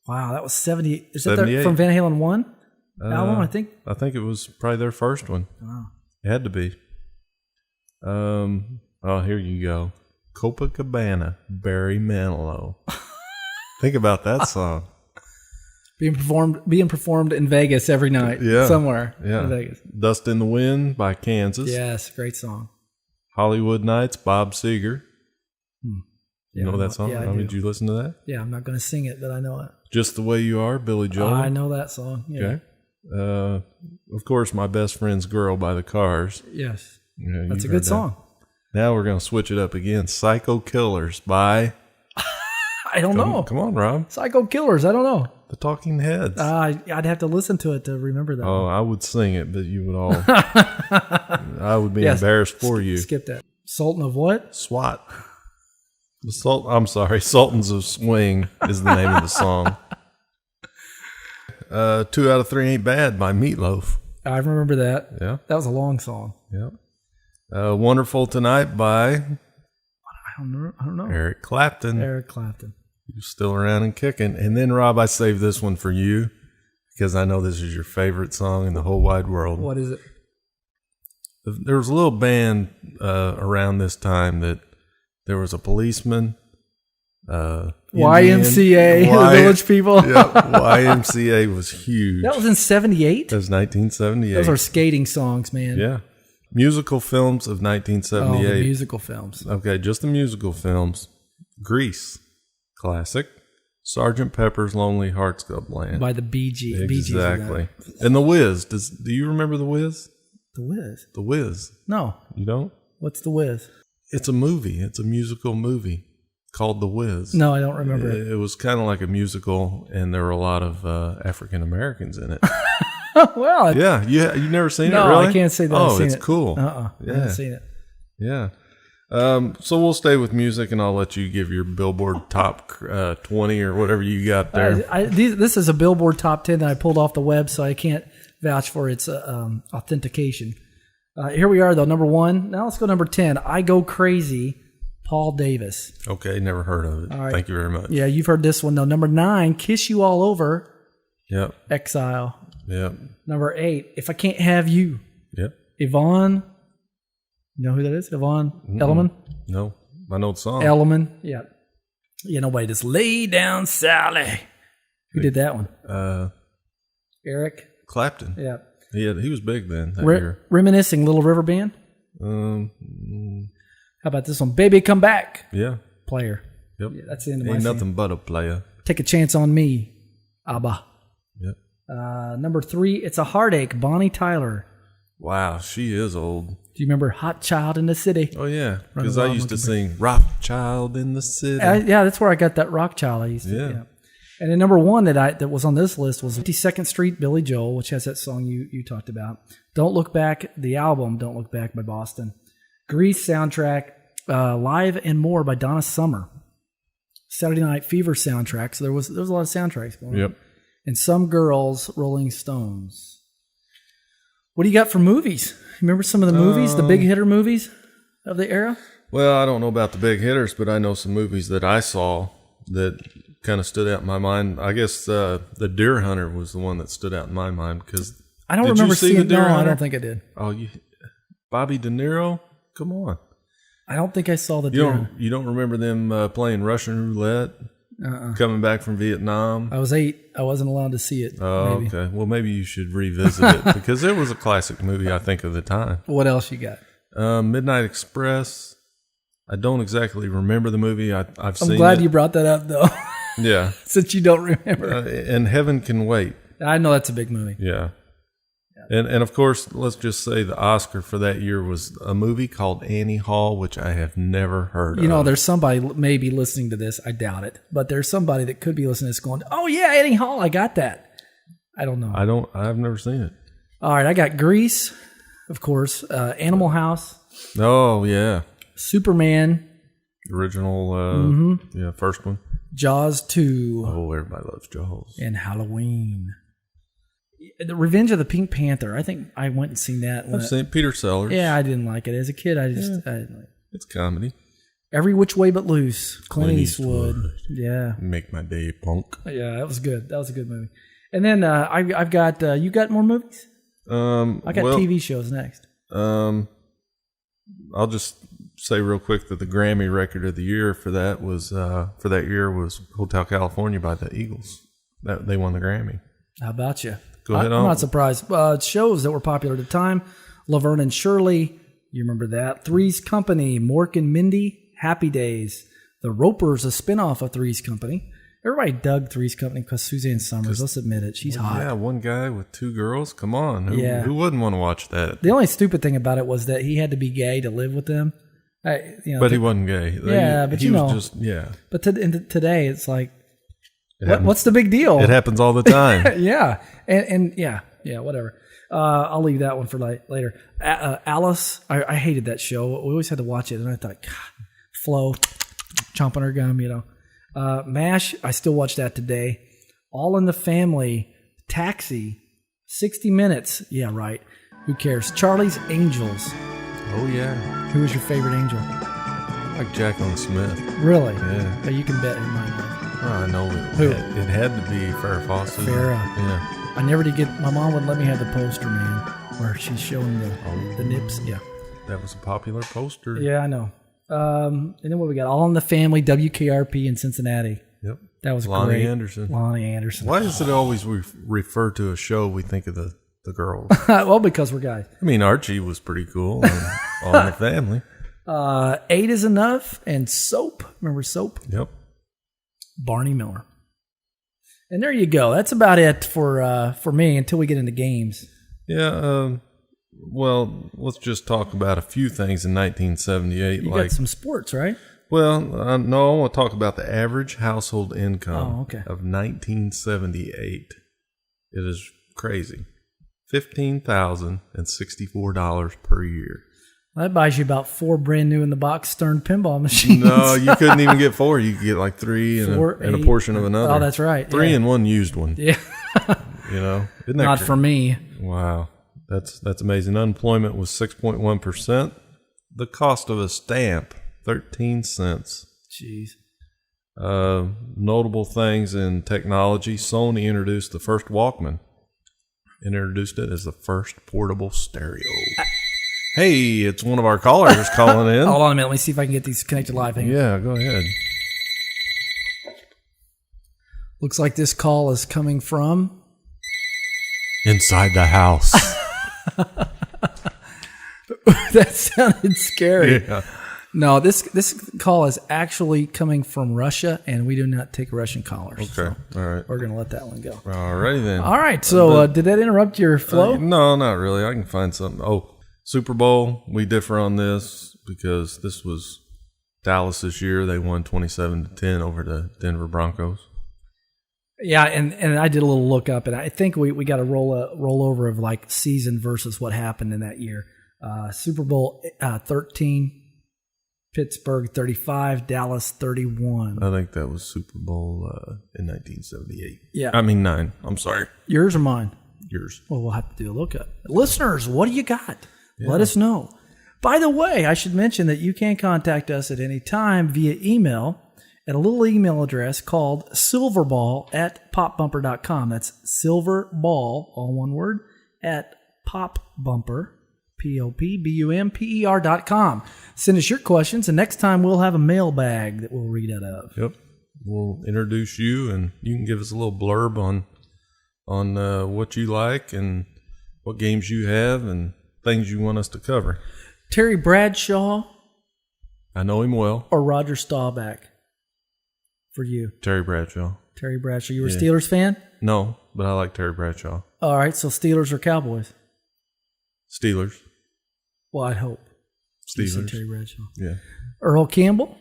Wow, that was 70. Is that 78. from Van Halen 1 album, I think? I think it was probably their first one. Wow. It had to be. Here you go. Copacabana, Barry Manilow. Think about that song. Being performed in Vegas every night. Yeah. Somewhere Yeah. in Vegas. Dust in the Wind by Kansas. Yes, great song. Hollywood Nights, Bob Seger. You know that song? Yeah, Did you listen to that? Yeah, I'm not going to sing it, but I know it. Just the Way You Are, Billy Joel. I know that song. Yeah. Okay. Of course, My Best Friend's Girl by the Cars. Yes. Yeah, That's a you've good heard that. song. Now we're going to switch it up again. Psycho Killers by... I don't know. Come on, Rob. Psycho Killers. I don't know. The Talking Heads. I'd have to listen to it to remember that. Oh, I would sing it, but you would all... I would be embarrassed for you. Skip that. Sultan of what? SWAT. I'm sorry. Sultans of Swing is the name of the song. 2 Out of 3 Ain't Bad by Meatloaf. I remember that. Yeah. That was a long song. Yeah. Wonderful Tonight by... I don't know. Eric Clapton. Eric Clapton. You're still around and kicking. And then, Rob, I saved this one for you because I know this is your favorite song in the whole wide world. What is it? There was a little band around this time that there was a policeman. YMCA, the Village People. Yeah, YMCA was huge. That was in 78? That was 1978. Those are skating songs, man. Yeah. Musical films of 1978. Oh, the musical films. Okay, just the musical films. Grease, classic. Sergeant Pepper's Lonely Hearts Club Band. By the Bee Gees. Exactly. And The Wiz. Do you remember The Wiz? The Wiz? The Wiz. No. You don't? What's The Wiz? It's a movie. It's a musical movie called The Wiz. No, I don't remember it. It was kind of like a musical, and there were a lot of African Americans in it. Well, yeah, you never seen no, it, really? I can't say that. Oh, I've seen it's it. cool. I haven't seen it. Yeah. So we'll stay with music, and I'll let you give your Billboard top 20 or whatever you got there. This is a Billboard top 10 that I pulled off the web, so I can't vouch for its authentication. Here we are, though. Number 1. Now let's go number 10. I Go Crazy, Paul Davis. Okay, never heard of it. Right. Thank you very much. Yeah, you've heard this one, though. Number 9, Kiss You All Over, Yep. Exile. Yep. Number 8, If I Can't Have You, Yep. Yvonne. You know who that is? Yvonne Elliman? No, I know the song. Elliman, yeah. You know, wait, it's Lay Down Sally. Who did that one? Eric Clapton. Yeah. He was big then that year. Reminiscing, Little River Band. How about this one? Baby, Come Back. Yeah. Player. Yep. Yeah, that's the end of my Ain't scene. nothing but a player. Take a Chance on Me. ABBA. Yep. Number 3, It's a Heartache. Bonnie Tyler. Wow, she is old. Do you remember Hot Child in the City? Oh, yeah. Because Running I used Wild to sing Rothschild in the City. Yeah, that's where I got that Rock Child I used to. Yeah. And then number 1 that was on this list was 52nd Street, Billy Joel, which has that song you talked about. Don't Look Back, the album Don't Look Back by Boston. Grease soundtrack, Live and More by Donna Summer. Saturday Night Fever soundtrack. So there was a lot of soundtracks going on. Yep. And Some Girls, Rolling Stones. What do you got for movies? Remember some of the movies, the big hitter movies of the era? Well, I don't know about the big hitters, but I know some movies that I saw that kind of stood out in my mind. I guess The Deer Hunter was the one that stood out in my mind because I don't remember seeing it. No, I don't think I did. Oh, Bobby De Niro? Come on. I don't think I saw The Deer Hunter. You don't remember them playing Russian roulette? Coming back from Vietnam? I was 8. I wasn't allowed to see it. Oh, maybe. okay. Well, maybe you should revisit it because it was a classic movie, I think, of the time. What else you got? Midnight Express. I don't exactly remember the movie. I've seen it. I'm glad you brought that up, though. Yeah. Since you don't remember. And Heaven Can Wait. I know that's a big movie. Yeah. And of course, let's just say the Oscar for that year was a movie called Annie Hall, which I have never heard of. You know, there's somebody maybe listening to this. I doubt it. But there's somebody that could be listening to this going, oh, yeah, Annie Hall, I got that. I don't know. I've never seen it. All right, I got Grease, of course. Animal House. Oh, yeah. Superman. Original, first one. Jaws 2. Oh, everybody loves Jaws. And Halloween. The Revenge of the Pink Panther. I think I went and seen that. I've seen Peter Sellers. Yeah, I didn't like it. As a kid, I didn't like it. It's comedy. Every Which Way But Loose. Clint Eastwood. Yeah. Make My Day Punk. Yeah, that was good. That was a good movie. And then I've got, you got more movies? I got TV shows next. I'll just say real quick that the Grammy record of the year for that was for that year was Hotel California by the Eagles. That they won the Grammy. How about you? Go ahead. I'm not surprised. Shows that were popular at the time: Laverne and Shirley. You remember that? Three's Company, Mork and Mindy, Happy Days. The Ropers, a spinoff of Three's Company. Everybody dug Three's Company because Suzanne Summers. Let's admit it, she's hot. Yeah, one guy with two girls. Come on, who wouldn't want to watch that? The only stupid thing about it was that he had to be gay to live with them. But he wasn't gay. But he was just But today it's like, what's the big deal? It happens all the time. Yeah, and whatever. I'll leave that one for later. Alice, I hated that show. We always had to watch it, and I thought, God, Flo, chomping her gum, MASH, I still watch that today. All in the Family, Taxi, 60 Minutes. Yeah, right. Who cares? Charlie's Angels. Oh, yeah. Who was your favorite angel? I like Jacqueline Smith. Really? Yeah. You can bet in my life. I know it. Who? It had to be Farrah Fawcett. Farrah. Yeah. I never did get. My mom wouldn't let me have the poster, man, where she's showing the nips. Yeah. That was a popular poster. Yeah, I know. And then what we got? All in the Family, WKRP in Cincinnati. Yep. That was Lonnie great. Anderson. Lonnie Anderson. Why does it always refer to a show we think of the girls? Well, because we're guys. I mean, Archie was pretty cool. All in the Family. 8 is Enough and Soap. Remember Soap? Yep. Barney Miller. And there you go. That's about it for me until we get into games. Yeah. Well, let's just talk about a few things in 1978. You got some sports, right? Well, no, I want to talk about the average household income of 1978. It is crazy. $15,064 per year. That buys you about 4 brand new in the box Stern pinball machines. No, you couldn't even get 4. You could get like 3 and a portion of another. Oh, that's right. 3 and 1 used one. Yeah. Isn't that not for me. Wow. That's amazing. Unemployment was 6.1%. The cost of a stamp, 13 cents. Jeez. Notable things in technology. Sony introduced the first Walkman and introduced it as the first portable stereo. Hey, it's one of our callers calling in. Hold on a minute. Let me see if I can get these connected live. Yeah, go ahead. Looks like this call is coming from inside the house. That sounded scary. Yeah. No, this call is actually coming from Russia, and we do not take Russian callers. Okay, So all right. we're going to let that one go. All righty then. All right. So did that interrupt your flow? No, not really. I can find something. Oh, Super Bowl, we differ on this because this was Dallas this year. They won 27-10 over the Denver Broncos. Yeah, and I did a little look up, and I think we got a roll over of like season versus what happened in that year. Super Bowl 13, Pittsburgh 35, Dallas 31. I think that was Super Bowl in 1978. Yeah. I mean 9. I'm sorry. Yours or mine? Yours. Well, we'll have to do a lookup. Listeners, what do you got? Yeah. Let us know. By the way, I should mention that you can contact us at any time via email at a little email address called silverball@popbumper.com. That's silverball, all one word, at popbumper, popbumper.com. Send us your questions, and next time we'll have a mailbag that we'll read out of. Yep. We'll introduce you, and you can give us a little blurb on what you like and what games you have and things you want us to cover. Terry Bradshaw. I know him well. Or Roger Staubach for you? Terry Bradshaw. Terry Bradshaw. You were a Steelers fan? No, but I like Terry Bradshaw. All right, so Steelers or Cowboys? Steelers. Well, I'd hope. Steelers. Terry Bradshaw. Yeah. Earl Campbell?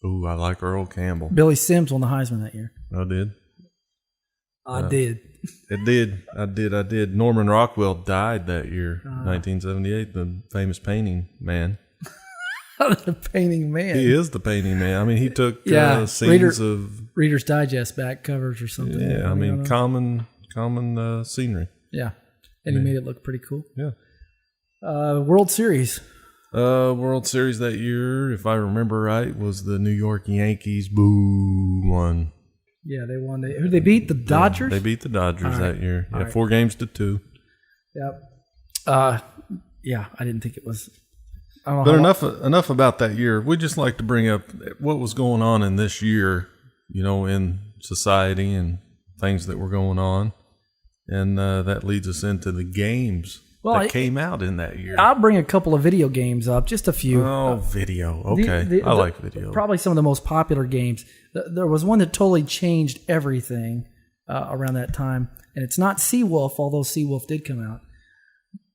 Ooh, I like Earl Campbell. Billy Sims won the Heisman that year. I did. I did. It did. I did. Norman Rockwell died that year, 1978, the famous painting man. The painting man. He is the painting man. I mean, he took scenes of Reader's Digest back covers or something. Yeah, I mean, common scenery. Yeah, and he made it look pretty cool. Yeah. World Series. World Series that year, if I remember right, was the New York Yankees. Boo, won. Yeah, they won. Who they beat? The Dodgers? They beat the Dodgers that year. Yeah, right. 4-2. Yep. Yeah, I didn't think it was. I don't But know enough about that year. We just like to bring up what was going on in this year, in society and things that were going on. And that leads us into the games that came out in that year. I'll bring a couple of video games up, just a few. Oh, video. Okay. I like video. Probably some of the most popular games. There was one that totally changed everything around that time. And it's not Seawolf, although Seawolf did come out.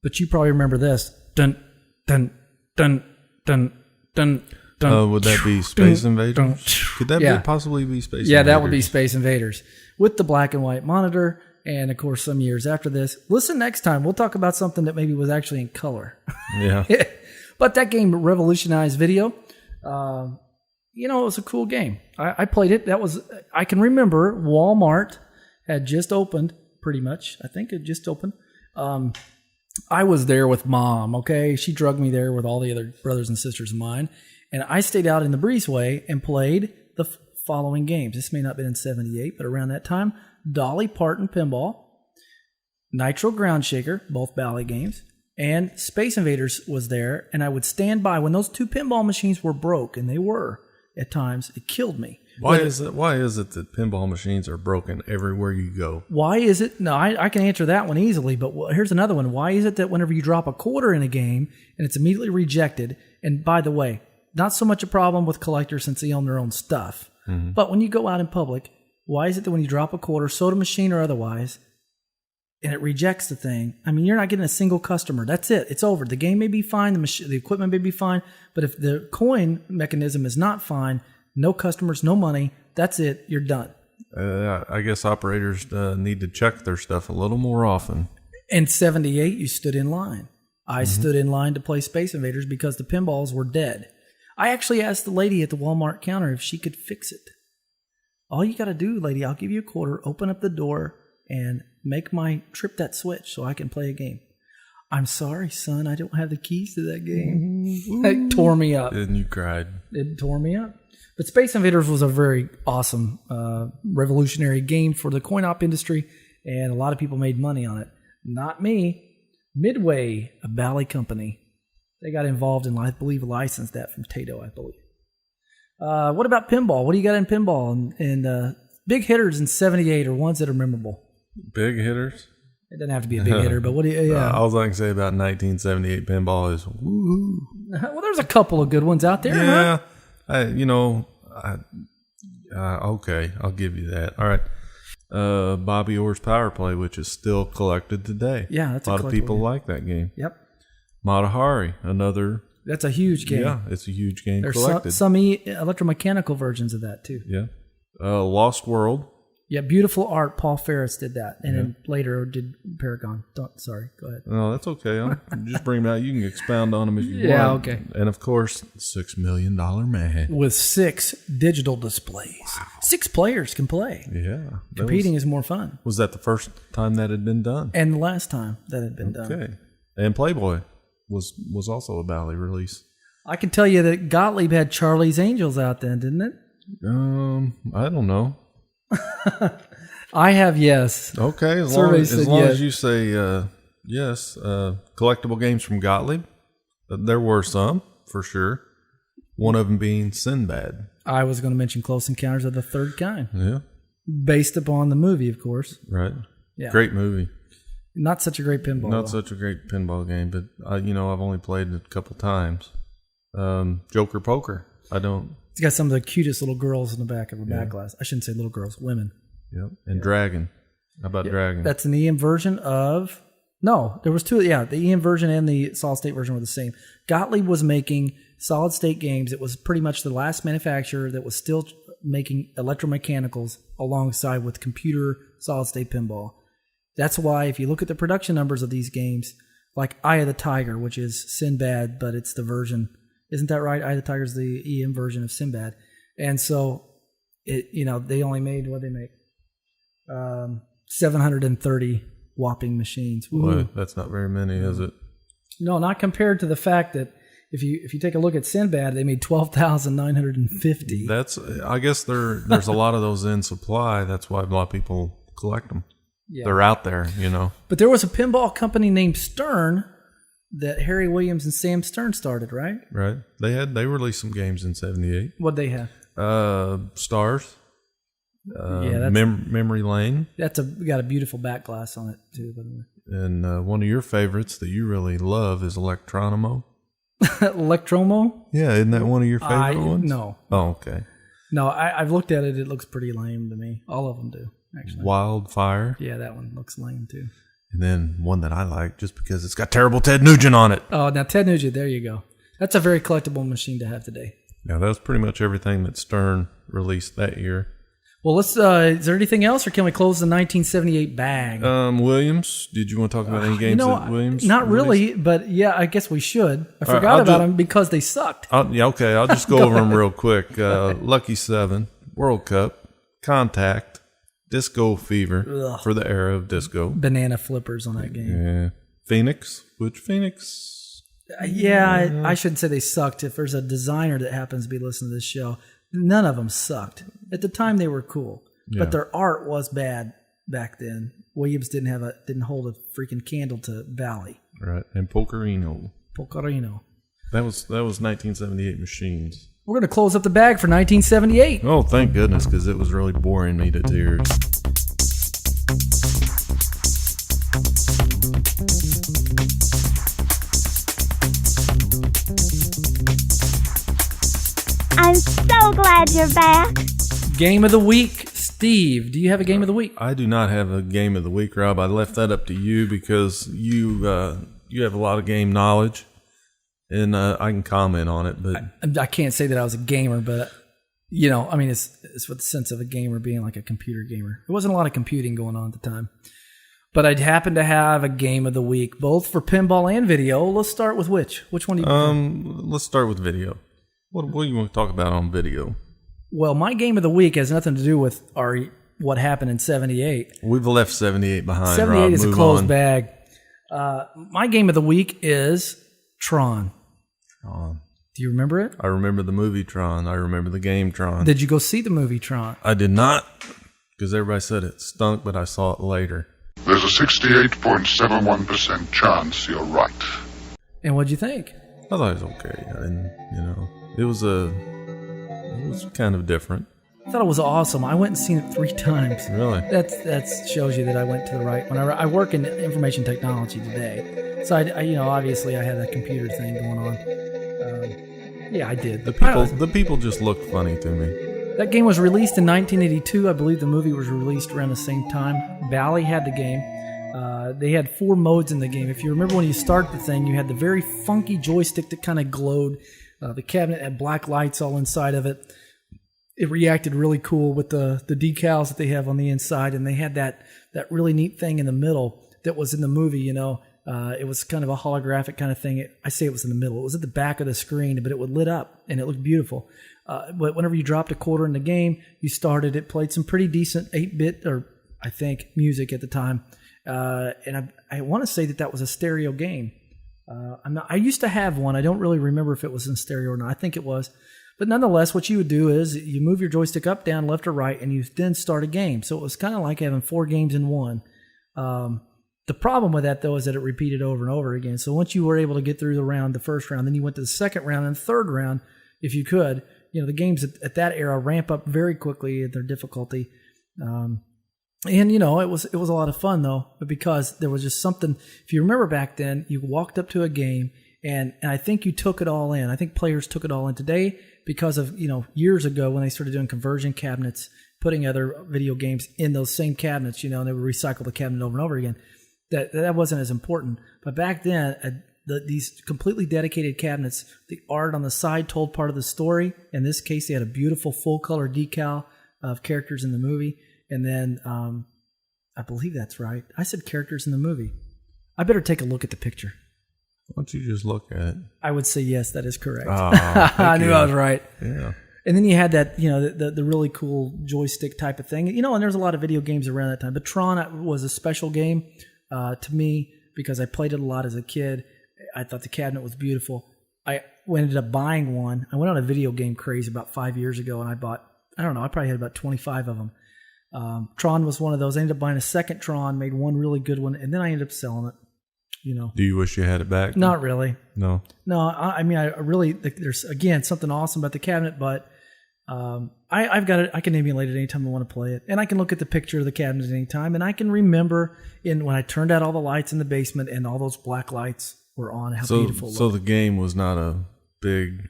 But you probably remember this. Dun, dun, dun, dun, dun, dun. Would that be Space Invaders? Could that possibly be Space Invaders? Yeah, that would be Space Invaders. With the black and white monitor. And, of course, some years after this. Listen next time. We'll talk about something that maybe was actually in color. Yeah. But that game revolutionized video. It was a cool game. I played it. I can remember Walmart had just opened, pretty much. I think it just opened. I was there with Mom, okay? She drugged me there with all the other brothers and sisters of mine. And I stayed out in the breezeway and played the following games. This may not have been in 78, but around that time. Dolly Parton Pinball, Nitro Ground Shaker, both Bally games, and Space Invaders was there, and I would stand by when those two pinball machines were broke, and they were at times. It killed me. Why is it that pinball machines are broken everywhere you go? Why is it? No, I can answer that one easily, but here's another one. Why is it that whenever you drop a quarter in a game and it's immediately rejected, and by the way, not so much a problem with collectors since they own their own stuff, but when you go out in public, why is it that when you drop a quarter, soda machine or otherwise, and it rejects the thing, I mean, you're not getting a single customer. That's it. It's over. The game may be fine. The equipment may be fine. But if the coin mechanism is not fine, no customers, no money, that's it. You're done. I guess operators need to check their stuff a little more often. In 78, you stood in line. I stood in line to play Space Invaders because the pinballs were dead. I actually asked the lady at the Walmart counter if she could fix it. All you got to do, lady, I'll give you a quarter, open up the door, and trip that switch so I can play a game. I'm sorry, son, I don't have the keys to that game. It tore me up. And you cried. It tore me up. But Space Invaders was a very awesome, revolutionary game for the coin-op industry, and a lot of people made money on it. Not me. Midway, a Bally company. They got involved and I believe licensed that from Tato, I believe. What about pinball? What do you got in pinball? And big hitters in 78 or ones that are memorable? Big hitters? It doesn't have to be a big hitter, but what do you? Yeah. All I can say about 1978 pinball is woo. Well, there's a couple of good ones out there. Yeah, Huh? Okay, I'll give you that. All right. Bobby Orr's Power Play, which is still collected today. Yeah, that's a lot of people like that game. Yep. Matahari, another. That's a huge game. Yeah, it's a huge game. There's collected. some electromechanical versions of that too. Yeah. Lost World. Yeah, beautiful art. Paul Ferris did that, and then later did Paragon. Sorry, go ahead. No, that's okay. I'll just bring them out. You can expound on them if you want. Yeah, okay. And of course, $6 Million Man. With 6 digital displays. Wow. 6 players can play. Yeah. Competing is more fun. Was that the first time that had been done? And the last time that had been done. Okay. And Playboy was also a Bally release. I can tell you that Gottlieb had Charlie's Angels out then, didn't it? I don't know. I have yes. Okay, as long as you say yes. Collectible games from Gottlieb. There were some, for sure. One of them being Sinbad. I was going to mention Close Encounters of the Third Kind. Yeah. Based upon the movie, of course. Right. Yeah. Great movie. Not such a great pinball. Not such a great pinball game, but I've only played it a couple times. Joker Poker. It's got some of the cutest little girls in the back of a back glass. I shouldn't say little girls, women. Yep. And Dragon. How about Dragon? That's an EM version of... No, there was 2. Yeah, the EM version and the solid state version were the same. Gottlieb was making solid state games. It was pretty much the last manufacturer that was still making electromechanicals alongside with computer solid state pinball. That's why if you look at the production numbers of these games, like Eye of the Tiger, which is Sinbad, but it's the version... Isn't that right? Eye of the Tiger is the EM version of Sinbad. And so, they only made, what they make? 730 whopping machines. Boy, that's not very many, is it? No, not compared to the fact that if you take a look at Sinbad, they made 12,950. I guess there's a lot of those in supply. That's why a lot of people collect them. Yeah. They're out there, But there was a pinball company named Stern that Harry Williams and Sam Stern started, right? Right. They released some games in 78. What'd they have? Stars. Yeah, Memory Lane. Got a beautiful back glass on it too, by the way. And one of your favorites that you really love is Electronomo. Electromo? Yeah, isn't that one of your favorite ones? No. Oh, okay. No, I've looked at it. It looks pretty lame to me. All of them do, actually. Wildfire. Yeah, that one looks lame too. And then one that I like just because it's got terrible Ted Nugent on it. Oh, now Ted Nugent, there you go. That's a very collectible machine to have today. Yeah, that was pretty much everything that Stern released that year. Well, is there anything else, or can we close the 1978 bag? Williams, did you want to talk about any games that Williams Not released? really, but yeah, I guess we should. I forgot about them because they sucked. Okay, I'll just go over them real quick. Lucky 7, World Cup, Contact, Disco Fever for the era of disco. Banana flippers on that game. Yeah. Phoenix. Which Phoenix? I shouldn't say they sucked. If there's a designer that happens to be listening to this show, none of them sucked. At the time, they were cool, but their art was bad back then. Williams didn't hold a freaking candle to Valley. Right, and Pokerino. That was 1978 machines. We're going to close up the bag for 1978. Oh, thank goodness, because it was really boring me to tears. I'm so glad you're back. Game of the week. Steve, do you have a game of the week? I do not have a game of the week, Rob. I left that up to you because you have a lot of game knowledge. And I can comment on it, but I can't say that I was a gamer, but it's with the sense of a gamer being like a computer gamer. There wasn't a lot of computing going on at the time, but I'd happen to have a game of the week, both for pinball and video. Let's start with which one do you prefer? Let's start with video. What do you want to talk about on video? Well, my game of the week has nothing to do with what happened in 78. We've left 78 behind. 78 Rob. is Move a closed on. bag. My game of the week is Tron. Do you remember it? I remember the movie Tron. I remember the game Tron. Did you go see the movie Tron? I did not, because everybody said it stunk, but I saw it later. There's a 68.71% chance you're right. And what'd you think? I thought it was okay. It was kind of different. I thought it was awesome. I went and seen it 3 times. Really? That shows you that I went to the right. When I work in information technology today, so I obviously I had a computer thing going on. Yeah, I did. The people just looked funny to me. That game was released in 1982. I believe the movie was released around the same time. Bally had the game. They had 4 modes in the game. If you remember when you start the thing, you had the very funky joystick that kind of glowed. The cabinet had black lights all inside of it. It reacted really cool with the decals that they have on the inside, and they had that really neat thing in the middle that was in the movie. It was kind of a holographic kind of thing. I say it was in the middle. It was at the back of the screen, but it would lit up, and it looked beautiful. But whenever you dropped a quarter in the game, you started. It played some pretty decent 8-bit, or I think, music at the time. And I want to say that was a stereo game. I used to have one. I don't really remember if it was in stereo or not. I think it was. But nonetheless, what you would do is you move your joystick up, down, left, or right, and you then start a game. So it was kind of like having 4 games in one. The problem with that, though, is that it repeated over and over again. So once you were able to get through the first round, then you went to the second round and the third round, if you could. The games at that era ramp up very quickly in their difficulty. And it was a lot of fun, though, because there was just something. If you remember back then, you walked up to a game, and I think you took it all in. I think players took it all in. Today, because of years ago when they started doing conversion cabinets, putting other video games in those same cabinets, and they would recycle the cabinet over and over again. That wasn't as important. But back then, these completely dedicated cabinets, the art on the side told part of the story. In this case, they had a beautiful full-color decal of characters in the movie. And then, I believe that's right. I said characters in the movie. I better take a look at the picture. Why don't you just look at it? I would say yes, that is correct. I knew I was right. Yeah. And then you had that, the really cool joystick type of thing. And there's a lot of video games around that time. But Tron was a special game to me because I played it a lot as a kid. I thought the cabinet was beautiful. I ended up buying one. I went on a video game craze about 5 years ago, and I probably had about 25 of them. Tron was one of those. I ended up buying a second Tron, made one really good one, and then I ended up selling it. Do you wish you had it back? Not really. No. I mean, I really, there's, again, something awesome about the cabinet, but I've got it. I can emulate it anytime I want to play it. And I can look at the picture of the cabinet at any time, and I can remember when I turned out all the lights in the basement and all those black lights were on, how beautiful it looked. So the game was not a big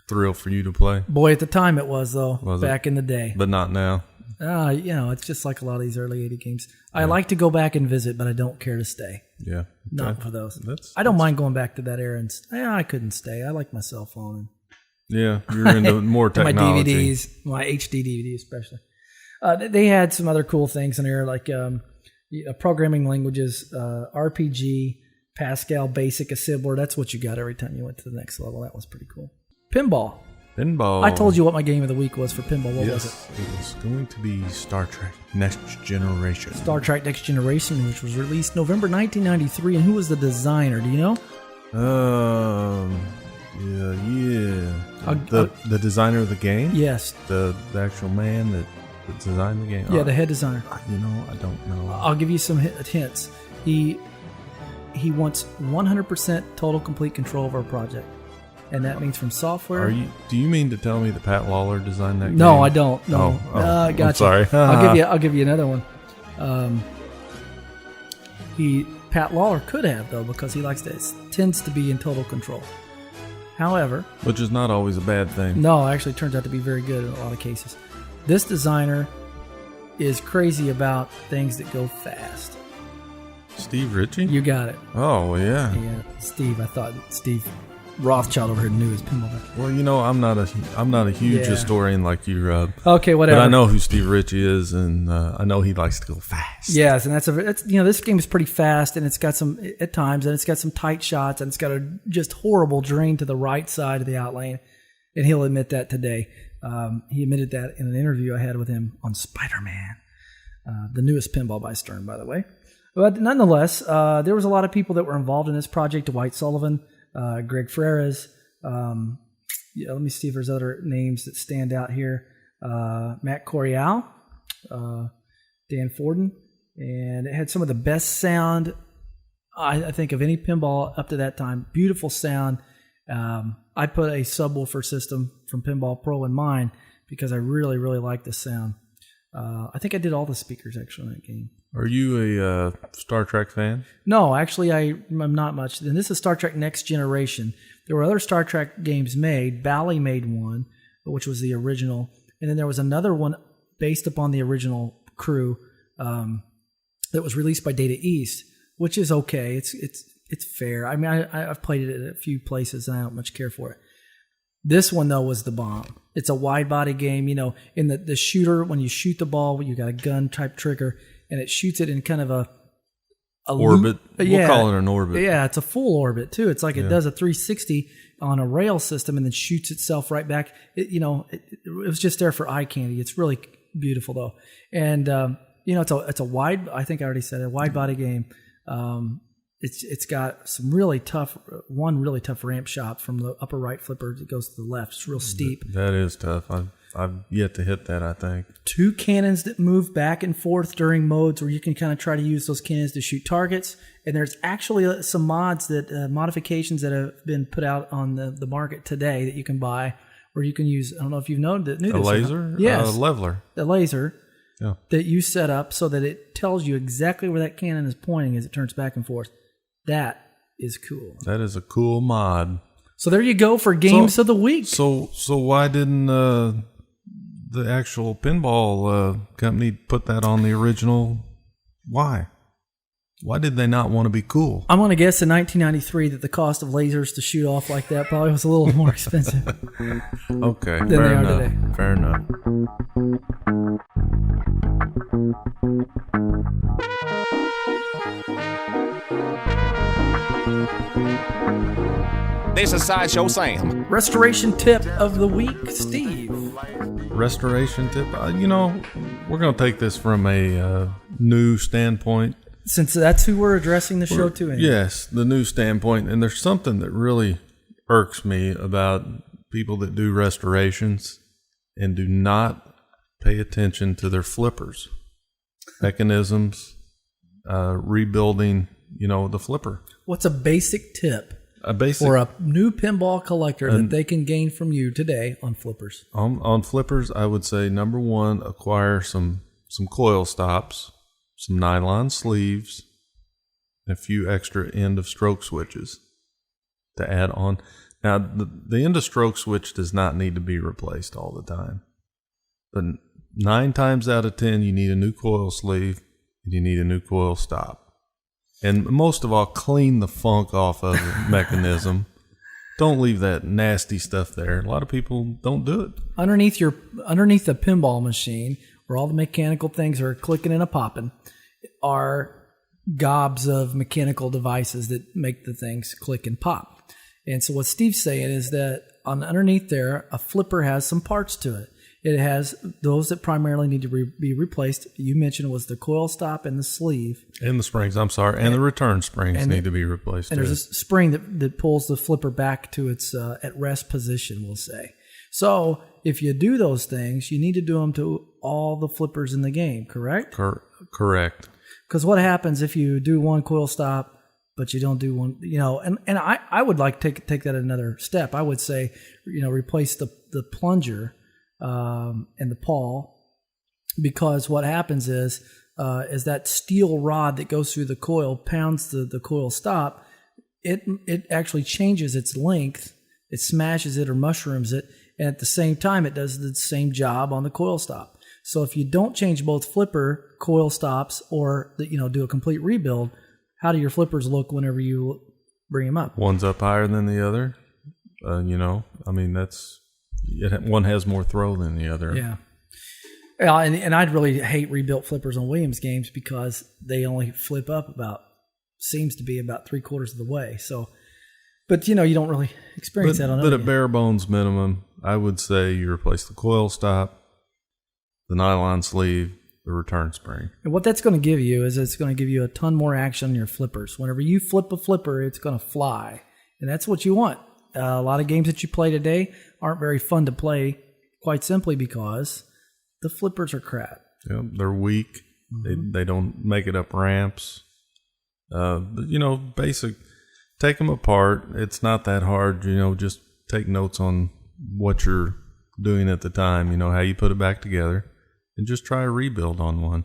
thrill for you to play? Boy, at the time it was, though, back in the day. But not now? It's just like a lot of these early 80 games. Yeah. I like to go back and visit, but I don't care to stay. Yeah. Not for those. I don't mind going back to that era. And I couldn't stay. I like my cell phone. Yeah, you're into more technology. My DVDs, my HD DVD especially. They had some other cool things in there, like programming languages, RPG, Pascal, Basic, Assembler. That's what you got every time you went to the next level. That was pretty cool. Pinball. I told you what my game of the week was for pinball. What was it? It was going to be Star Trek Next Generation. Star Trek Next Generation, which was released November 1993. And who was the designer? Do you know? The designer of the game? Yes. The actual man that designed the game? Yeah, the head designer. I don't know. I'll give you some hints. He wants 100% total complete control of our project. And that means from software. Do you mean to tell me that Pat Lawler designed that game? No, I don't. No. Gotcha. I'm sorry. I'll give you another one. Pat Lawler could have, though, because he tends to be in total control. However, which is not always a bad thing. No, actually it turns out to be very good in a lot of cases. This designer is crazy about things that go fast. Steve Ritchie? You got it. Oh, yeah. Yeah, Steve. I thought Steve Rothschild over here knew his pinball. Well, I'm not a huge historian like you, Rob. Okay, whatever. But I know who Steve Ritchie is, and I know he likes to go fast. Yes, and that's this game is pretty fast, and it's got some at times, and it's got some tight shots, and it's got a just horrible drain to the right side of the outlane, and he'll admit that today. He admitted that in an interview I had with him on Spider-Man, the newest pinball by Stern, by the way. But nonetheless, there was a lot of people that were involved in this project. Dwight Sullivan. Greg Freres. Let me see if there's other names that stand out here. Matt Corial, Dan Forden, and it had some of the best sound, I think, of any pinball up to that time. Beautiful sound. I put a subwoofer system from Pinball Pro in mine because I really, really like the sound. I think I did all the speakers actually in that game. Are you a Star Trek fan? No, actually, I'm not much. And this is Star Trek Next Generation. There were other Star Trek games made. Bally made one, which was the original. And then there was another one based upon the original crew that was released by Data East, which is okay. It's fair. I mean, I've played it at a few places, and I don't much care for it. This one, though, was the bomb. It's a wide-body game. You know, in the shooter, when you shoot the ball, you got a gun-type trigger, and it shoots it in kind of a orbit. Loop. We'll call it an orbit. Yeah, it's a full orbit, too. It's like it does a 360 on a rail system and then shoots itself right back. It was just there for eye candy. It's really beautiful, though. And, it's a wide, I think I already said it, a wide-body game. It's got some really tough ramp shot from the upper right flipper that goes to the left. It's real steep. That is tough. I've yet to hit that, I think. 2 cannons that move back and forth during modes where you can kind of try to use those cannons to shoot targets. And there's actually some modifications that have been put out on the market today that you can buy, where you can use, I don't know if you've knew this. A laser? Yes. A leveler. A laser. Yeah. That you set up so that it tells you exactly where that cannon is pointing as it turns back and forth. That is cool. That is a cool mod. So there you go for games of the week. So why didn't the actual pinball company put that on the original? Why? Why did they not want to be cool? I'm going to guess in 1993 that the cost of lasers to shoot off like that probably was a little more expensive. Okay, than fair they are enough. today. Fair enough. This is Sideshow Sam. Restoration tip of the week, Steve. Restoration tip. We're going to take this from a new standpoint. Since that's who we're addressing the show to. Anyway. Yes, the new standpoint. And there's something that really irks me about people that do restorations and do not pay attention to their flippers, mechanisms, rebuilding, the flipper. What's a basic tip for a new pinball collector that they can gain from you today on flippers? On flippers, I would say, number one, acquire some coil stops, some nylon sleeves, and a few extra end of stroke switches to add on. Now, the end of stroke switch does not need to be replaced all the time. But 9 times out of 10, you need a new coil sleeve and you need a new coil stop. And most of all, clean the funk off of the mechanism. Don't leave that nasty stuff there. A lot of people don't do it. Underneath the pinball machine, where all the mechanical things are clicking and a popping, are gobs of mechanical devices that make the things click and pop. And so what Steve's saying is that underneath there, a flipper has some parts to it. It has those that primarily need to be replaced. You mentioned was the coil stop and the sleeve. And the springs, and the return springs need to be replaced. And there's a spring that pulls the flipper back to its at rest position, we'll say. So if you do those things, you need to do them to all the flippers in the game, correct? Correct. Because what happens if you do one coil stop, but you don't do one, and I would like to take that another step. I would say, replace the plunger and the pawl, because what happens is that steel rod that goes through the coil pounds the coil stop. It actually changes its length. It smashes it or mushrooms it, and at the same time, it does the same job on the coil stop. So if you don't change both flipper coil stops or do a complete rebuild, how do your flippers look whenever you bring them up? One's up higher than the other. One has more throw than the other. Yeah. And I'd really hate rebuilt flippers on Williams games because they only flip up seems to be about 3/4 of the way. So, but you don't really experience that on But at bare bones minimum, I would say you replace the coil stop, the nylon sleeve, the return spring. And what that's going to give you is it's going to give you a ton more action on your flippers. Whenever you flip a flipper, it's going to fly. And that's what you want. A lot of games that you play today aren't very fun to play, quite simply because the flippers are crap. Yeah, they're weak. Mm-hmm. They don't make it up ramps. Basic. Take them apart. It's not that hard. Just take notes on what you're doing at the time, you know, how you put it back together, and just try a rebuild on one.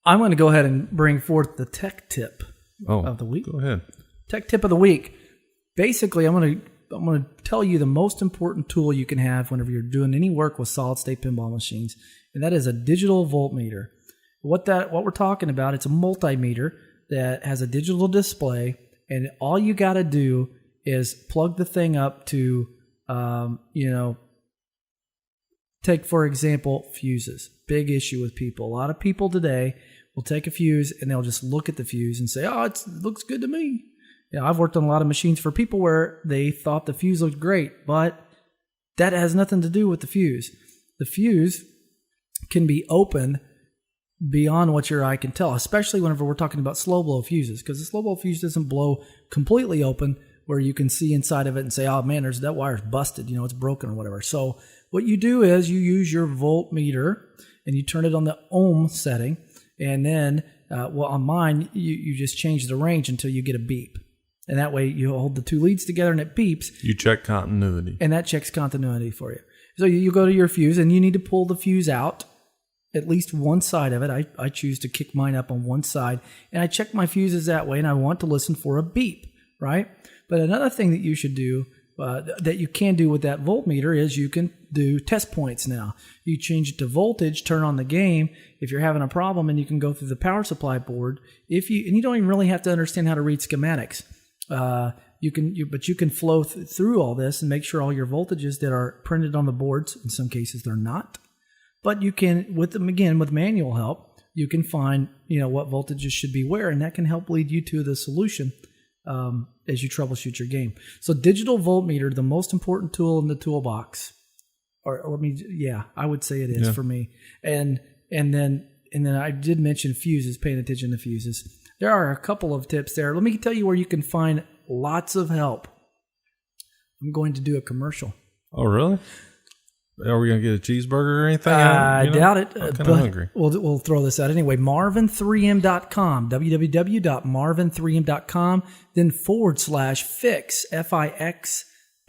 I'm going to go ahead and bring forth the tech tip of the week. Go ahead. Tech tip of the week. Basically, I'm going to tell you the most important tool you can have whenever you're doing any work with solid-state pinball machines, and that is a digital voltmeter. What we're talking about, it's a multimeter that has a digital display, and all you got to do is plug the thing up to, take, for example, fuses. Big issue with people. A lot of people today will take a fuse and they'll just look at the fuse and say, oh, it looks good to me. I've worked on a lot of machines for people where they thought the fuse looked great, but that has nothing to do with the fuse. The fuse can be open beyond what your eye can tell, especially whenever we're talking about slow blow fuses, because the slow blow fuse doesn't blow completely open where you can see inside of it and say, oh man, that wire's busted, it's broken or whatever. So what you do is you use your voltmeter and you turn it on the ohm setting, and then, on mine, you just change the range until you get a beep. And that way you hold the two leads together and it beeps. You check continuity. And that checks continuity for you. So you go to your fuse and you need to pull the fuse out, at least one side of it. I choose to kick mine up on one side, and I check my fuses that way, and I want to listen for a beep, right? But another thing that you should do, that you can do with that voltmeter, is you can do test points now. You change it to voltage, turn on the game if you're having a problem, and you can go through the power supply board. And you don't even really have to understand how to read schematics. You can flow through all this and make sure all your voltages that are printed on the boards, in some cases they're not, but you can, with manual help, you can find, what voltages should be where, and that can help lead you to the solution as you troubleshoot your game. So digital voltmeter, the most important tool in the toolbox, I would say it is for me. And then I did mention fuses, paying attention to fuses. There are a couple of tips there. Let me tell you where you can find lots of help. I'm going to do a commercial. Oh, really? Are we going to get a cheeseburger or anything? I doubt it. I'm kind of hungry. We'll throw this out anyway. Marvin3m.com, www.marvin3m.com, then /fix,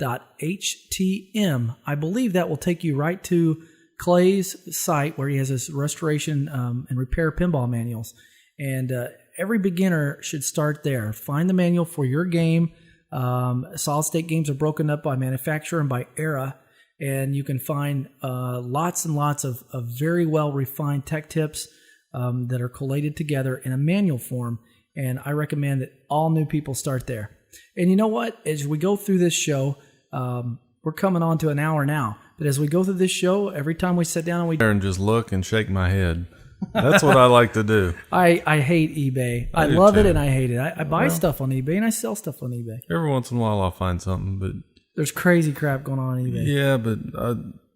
FIX.HTM. I believe that will take you right to Clay's site where he has his restoration and repair pinball manuals. And every beginner should start there. Find the manual for your game. Solid state games are broken up by manufacturer and by era. And you can find lots and lots of very well refined tech tips that are collated together in a manual form. And I recommend that all new people start there. And you know what? As we go through this show, we're coming on to an hour now. But as we go through this show, every time we sit down and just look and shake my head. That's what I like to do. I hate eBay. I love it and I hate it. I buy stuff on eBay and I sell stuff on eBay. Every once in a while I'll find something, but there's crazy crap going on eBay. Yeah, but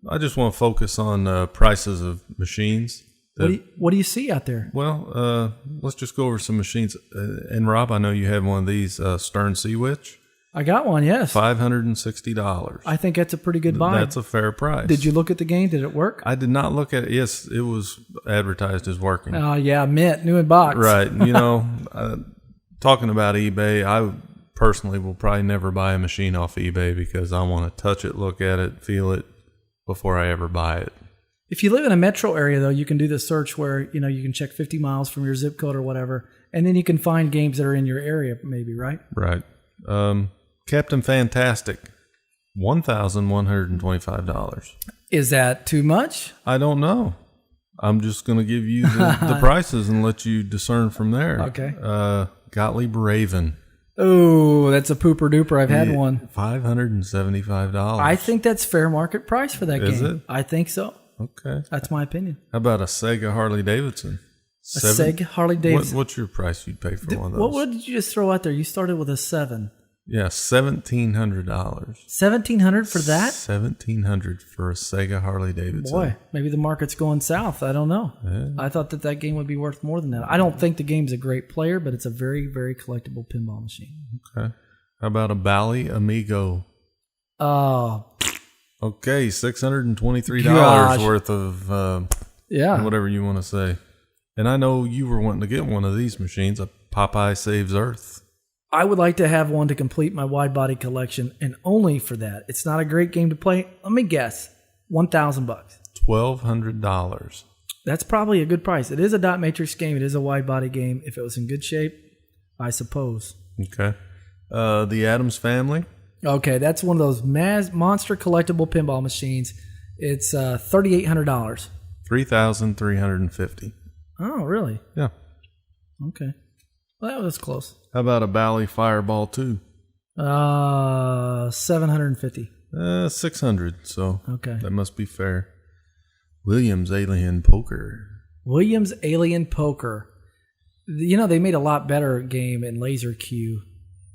I just want to focus on prices of machines. What do you see out there? Well, let's just go over some machines. And Rob, I know you have one of these Stern Sea Witch. I got one, yes. $560. I think that's a pretty good buy. That's a fair price. Did you look at the game? Did it work? I did not look at it. Yes, it was advertised as working. Oh, yeah, mint, new in box. Right. Talking about eBay, I personally will probably never buy a machine off eBay because I want to touch it, look at it, feel it before I ever buy it. If you live in a metro area, though, you can do the search where, you can check 50 miles from your zip code or whatever, and then you can find games that are in your area maybe, right? Right. Captain Fantastic, $1,125. Is that too much? I don't know. I'm just going to give you the prices and let you discern from there. Okay. Gottlieb Raven. Oh, that's a pooper duper. I've had one. $575. I think that's fair market price for that game. Is it? I think so. Okay. That's my opinion. How about a Sega Harley Davidson? Sega Harley Davidson. What's your price you'd pay for one of those? What did you just throw out there? You started with a 7. Yeah, $1,700. $1,700 for that? $1,700 for a Sega Harley Davidson. Boy, maybe the market's going south. I don't know. Yeah. I thought that game would be worth more than that. I don't think the game's a great player, but it's a very, very collectible pinball machine. Okay. How about a Bally Amigo? Oh. Okay, $623 worth of whatever you want to say. And I know you were wanting to get one of these machines, a Popeye Saves Earth. I would like to have one to complete my wide body collection, and only for that. It's not a great game to play. Let me guess, $1,000. $1,200. That's probably a good price. It is a dot matrix game. It is a wide body game. If it was in good shape, I suppose. Okay. The Addams Family. Okay, that's one of those monster collectible pinball machines. It's $3,800. $3,350. Oh, really? Yeah. Okay. Well, that was close. How about a Bally Fireball 2? $750. $600. So Okay. that must be fair. Williams Alien Poker. Williams Alien Poker. You know, they made a lot better game in Laser Q.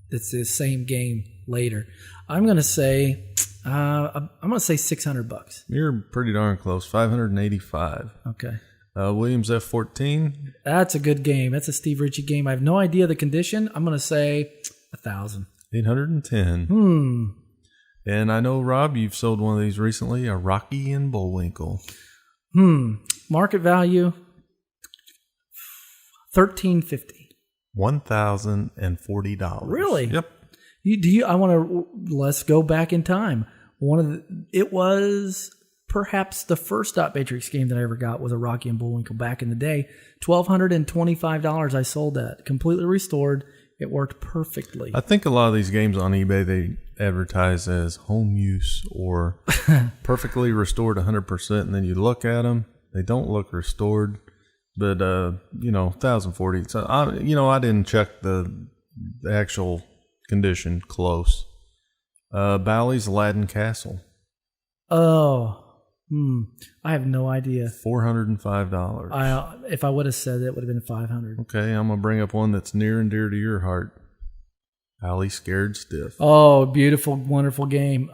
It's the same game later. I'm gonna say $600. You're pretty darn close. $585. Okay. Williams F14. That's a good game. That's a Steve Ritchie game. I have no idea the condition. I'm gonna say $1,000. $810. And I know, Rob, you've sold one of these recently, a Rocky and Bullwinkle. Market value $1,350. $1,040. Really? Yep. Let's go back in time. It was perhaps the first dot matrix game that I ever got was a Rocky and Bullwinkle back in the day. $1,225 I sold that. Completely restored. It worked perfectly. I think a lot of these games on eBay, they advertise as home use or perfectly restored 100%, and then you look at them, they don't look restored. But, $1,040. So, I didn't check the actual condition close. Bally's Aladdin Castle. Oh, I have no idea. $405. If I would have said it would have been $500. Okay, I'm going to bring up one that's near and dear to your heart. Bally Scared Stiff. Oh, beautiful, wonderful game.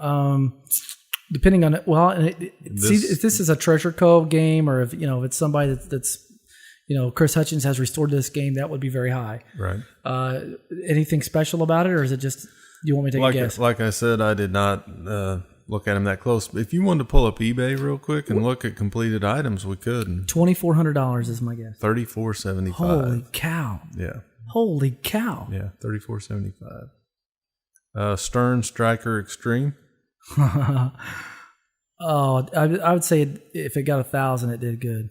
Depending on it, if this is a Treasure Cove game, or if it's somebody that's Chris Hutchins has restored this game, that would be very high. Right. Anything special about it, or is it just you want me to take a guess? Like I said, I did not look at him that close. If you wanted to pull up eBay real quick and look at completed items, we could. $2,400 is my guess. $3,475. Holy cow! Yeah. Holy cow! Yeah, $3,475. Stern Striker Extreme. Oh, I would say if it got 1,000, it did good.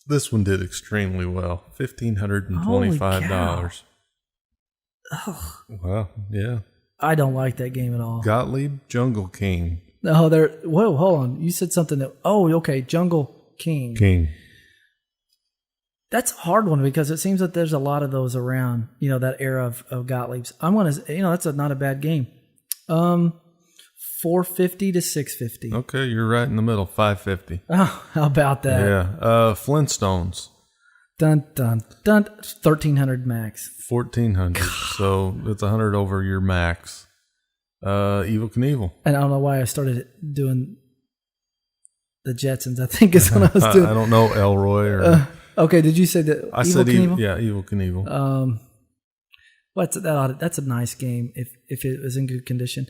This one did extremely well. $1,525. Oh. Wow, yeah. I don't like that game at all. Gottlieb Jungle King. No, whoa, hold on. You said something okay, Jungle King. That's a hard one because it seems that there's a lot of those around, that era of Gottlieb's. I'm going to, that's not a bad game. $450 to $650. Okay, you're right in the middle. $550. Oh, how about that? Yeah. Flintstones. Dun dun dun. 1,300 max. 1,400. So it's 100 over your max. Evel Knievel. And I don't know why I started doing the Jetsons. I think is what I was doing. I don't know Elroy or. Okay, did you say that? I said Knievel? Yeah, Evel Knievel. What's that? That's a nice game if it was in good condition.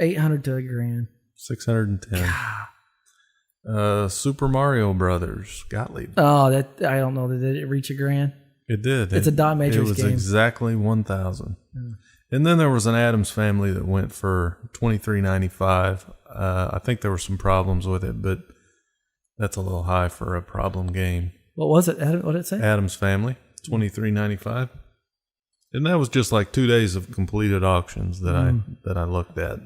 $800 to $1,000. $610. Super Mario Brothers, Gottlieb. Oh, that I don't know. Did it reach $1,000? It did. It's a dot matrix game. It was game. exactly 1,000. Yeah. And then there was an Addams Family that went for $23.95. I think there were some problems with it, but that's a little high for a problem game. What was it? What did it say? Addams Family, $23.95. And that was just like 2 days of completed auctions that I looked at.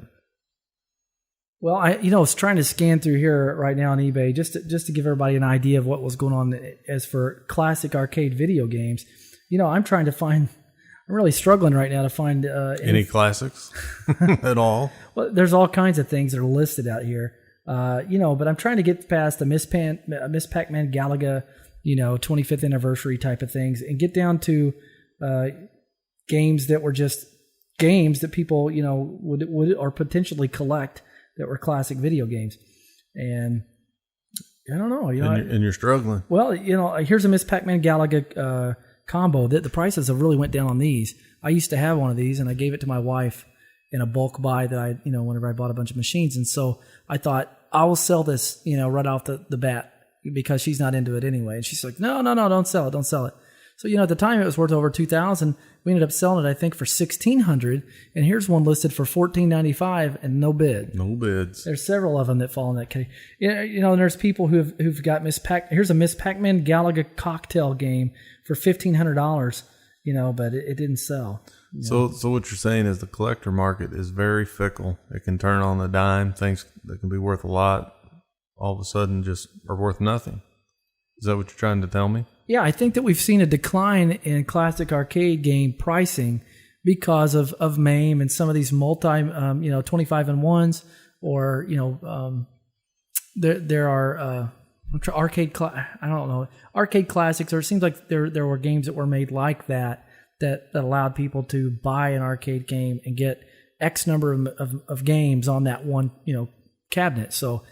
Well, I was trying to scan through here right now on eBay just to give everybody an idea of what was going on as for classic arcade video games. I'm trying to find. I'm really struggling right now to find any classics at all. Well, there's all kinds of things that are listed out here. But I'm trying to get past the Miss Pac-Man Galaga, 25th anniversary type of things, and get down to games that were just games that people would or potentially collect. That were classic video games, and I don't know. And you're struggling. Well, here's a Miss Pac-Man Galaga combo. That the prices have really went down on these. I used to have one of these, and I gave it to my wife in a bulk buy that I, whenever I bought a bunch of machines, and so I thought I will sell this, right off the bat because she's not into it anyway. And she's like, no, don't sell it. So, at the time it was worth over $2,000. We ended up selling it, I think, for $1,600. And here's one listed for $14.95 and no bid. No bids. There's several of them that fall in that case. And there's people who've got here's a Miss Pac-Man Galaga cocktail game for $1,500, but it didn't sell. So what you're saying is the collector market is very fickle. It can turn on a dime. Things that can be worth a lot all of a sudden just are worth nothing. Is that what you're trying to tell me? Yeah, I think that we've seen a decline in classic arcade game pricing because of MAME and some of these 25-in-1s, or there are arcade classics, or it seems like there were games that were made like that allowed people to buy an arcade game and get X number of games on that one cabinet. So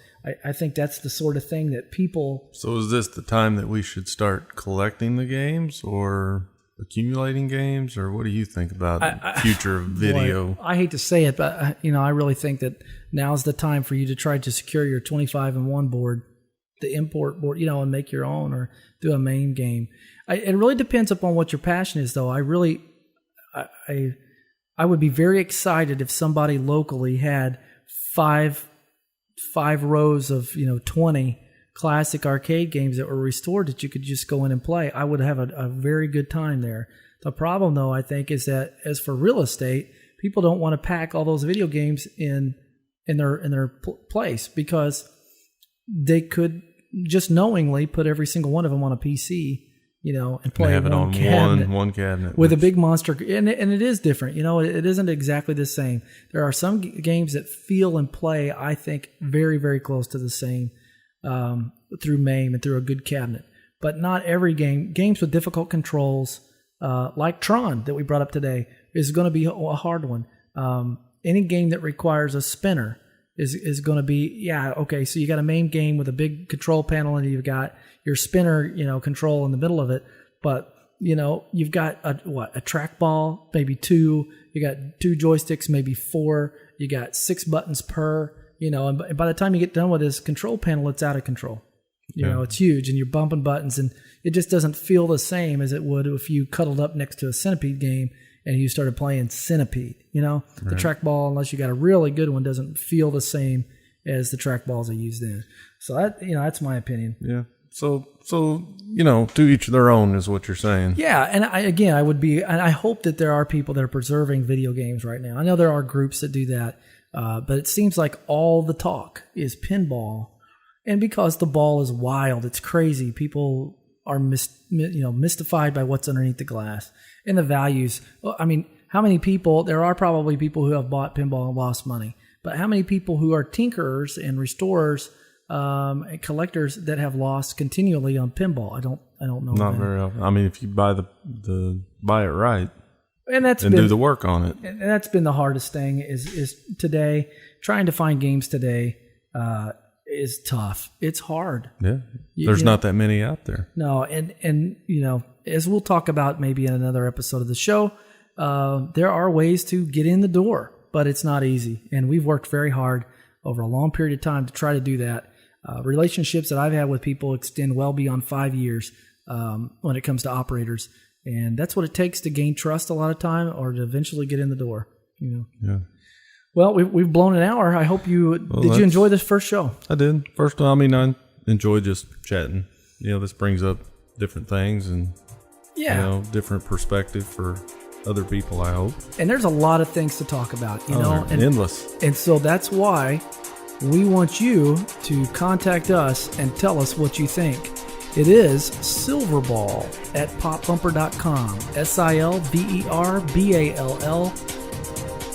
I think that's the sort of thing that people... So is this the time that we should start collecting the games or accumulating games, or what do you think about future video? Boy, I hate to say it, but I really think that now's the time for you to try to secure your 25-in-1 board, the import board, and make your own or do a MAME game. It really depends upon what your passion is, though. I would be very excited if somebody locally had five rows of 20 classic arcade games that were restored that you could just go in and play. I would have a very good time there. The problem, though, I think, is that as for real estate, people don't want to pack all those video games in their place, because they could just knowingly put every single one of them on a PC, and play have it on one cabinet with a big monster. And it is different. It isn't exactly the same. There are some games that feel and play, I think, very, very close to the same through MAME and through a good cabinet. But not every game. Games with difficult controls, like Tron that we brought up today, is going to be a hard one. Any game that requires a spinner is going to be, okay, so you got a MAME game with a big control panel, and you've got your spinner, control in the middle of it, but you've got a trackball, maybe 2, you got 2 joysticks, maybe 4, you got 6 buttons per, and by the time you get done with this control panel, it's out of control. It's huge, and you're bumping buttons, and it just doesn't feel the same as it would if you cuddled up next to a Centipede game and you started playing Centipede. The trackball, unless you got a really good one, doesn't feel the same as the trackballs I used then. So that's my opinion. Yeah. So to each their own is what you're saying. Yeah, and I hope that there are people that are preserving video games right now. I know there are groups that do that, but it seems like all the talk is pinball, and because the ball is wild, it's crazy. People are mystified by what's underneath the glass and the values. I mean, how many people? There are probably people who have bought pinball and lost money, but how many people who are tinkerers and restorers? And collectors that have lost continually on pinball? I don't know. Not very often. I mean, if you buy buy it right, and do the work on it, and that's been the hardest thing. Is today trying to find games today is tough. It's hard. Yeah, there's not that many out there. No, and as we'll talk about maybe in another episode of the show, there are ways to get in the door, but it's not easy, and we've worked very hard over a long period of time to try to do that. Relationships that I've had with people extend well beyond 5 years when it comes to operators, and that's what it takes to gain trust a lot of time, or to eventually get in the door. Yeah. Well, we've blown an hour. I hope you did. You enjoy this first show? I did. First, I enjoy just chatting. This brings up different things and different perspective for other people, I hope. And there's a lot of things to talk about. And endless. And so that's why we want you to contact us and tell us what you think. It is Silverball at popbumper.com. SILVERBALL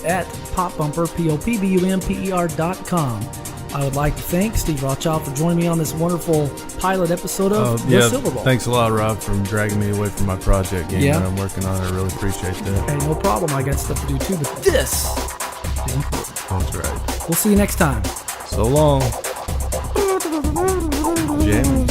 at popbumper, POPBUMPER.com. I would like to thank Steve Rothschild for joining me on this wonderful pilot episode of the Silverball. Thanks a lot, Rob, for dragging me away from my project game that I'm working on. I really appreciate that. Hey, no problem. I got stuff to do too, but this is important. That's right. We'll see you next time. So long. Jamming.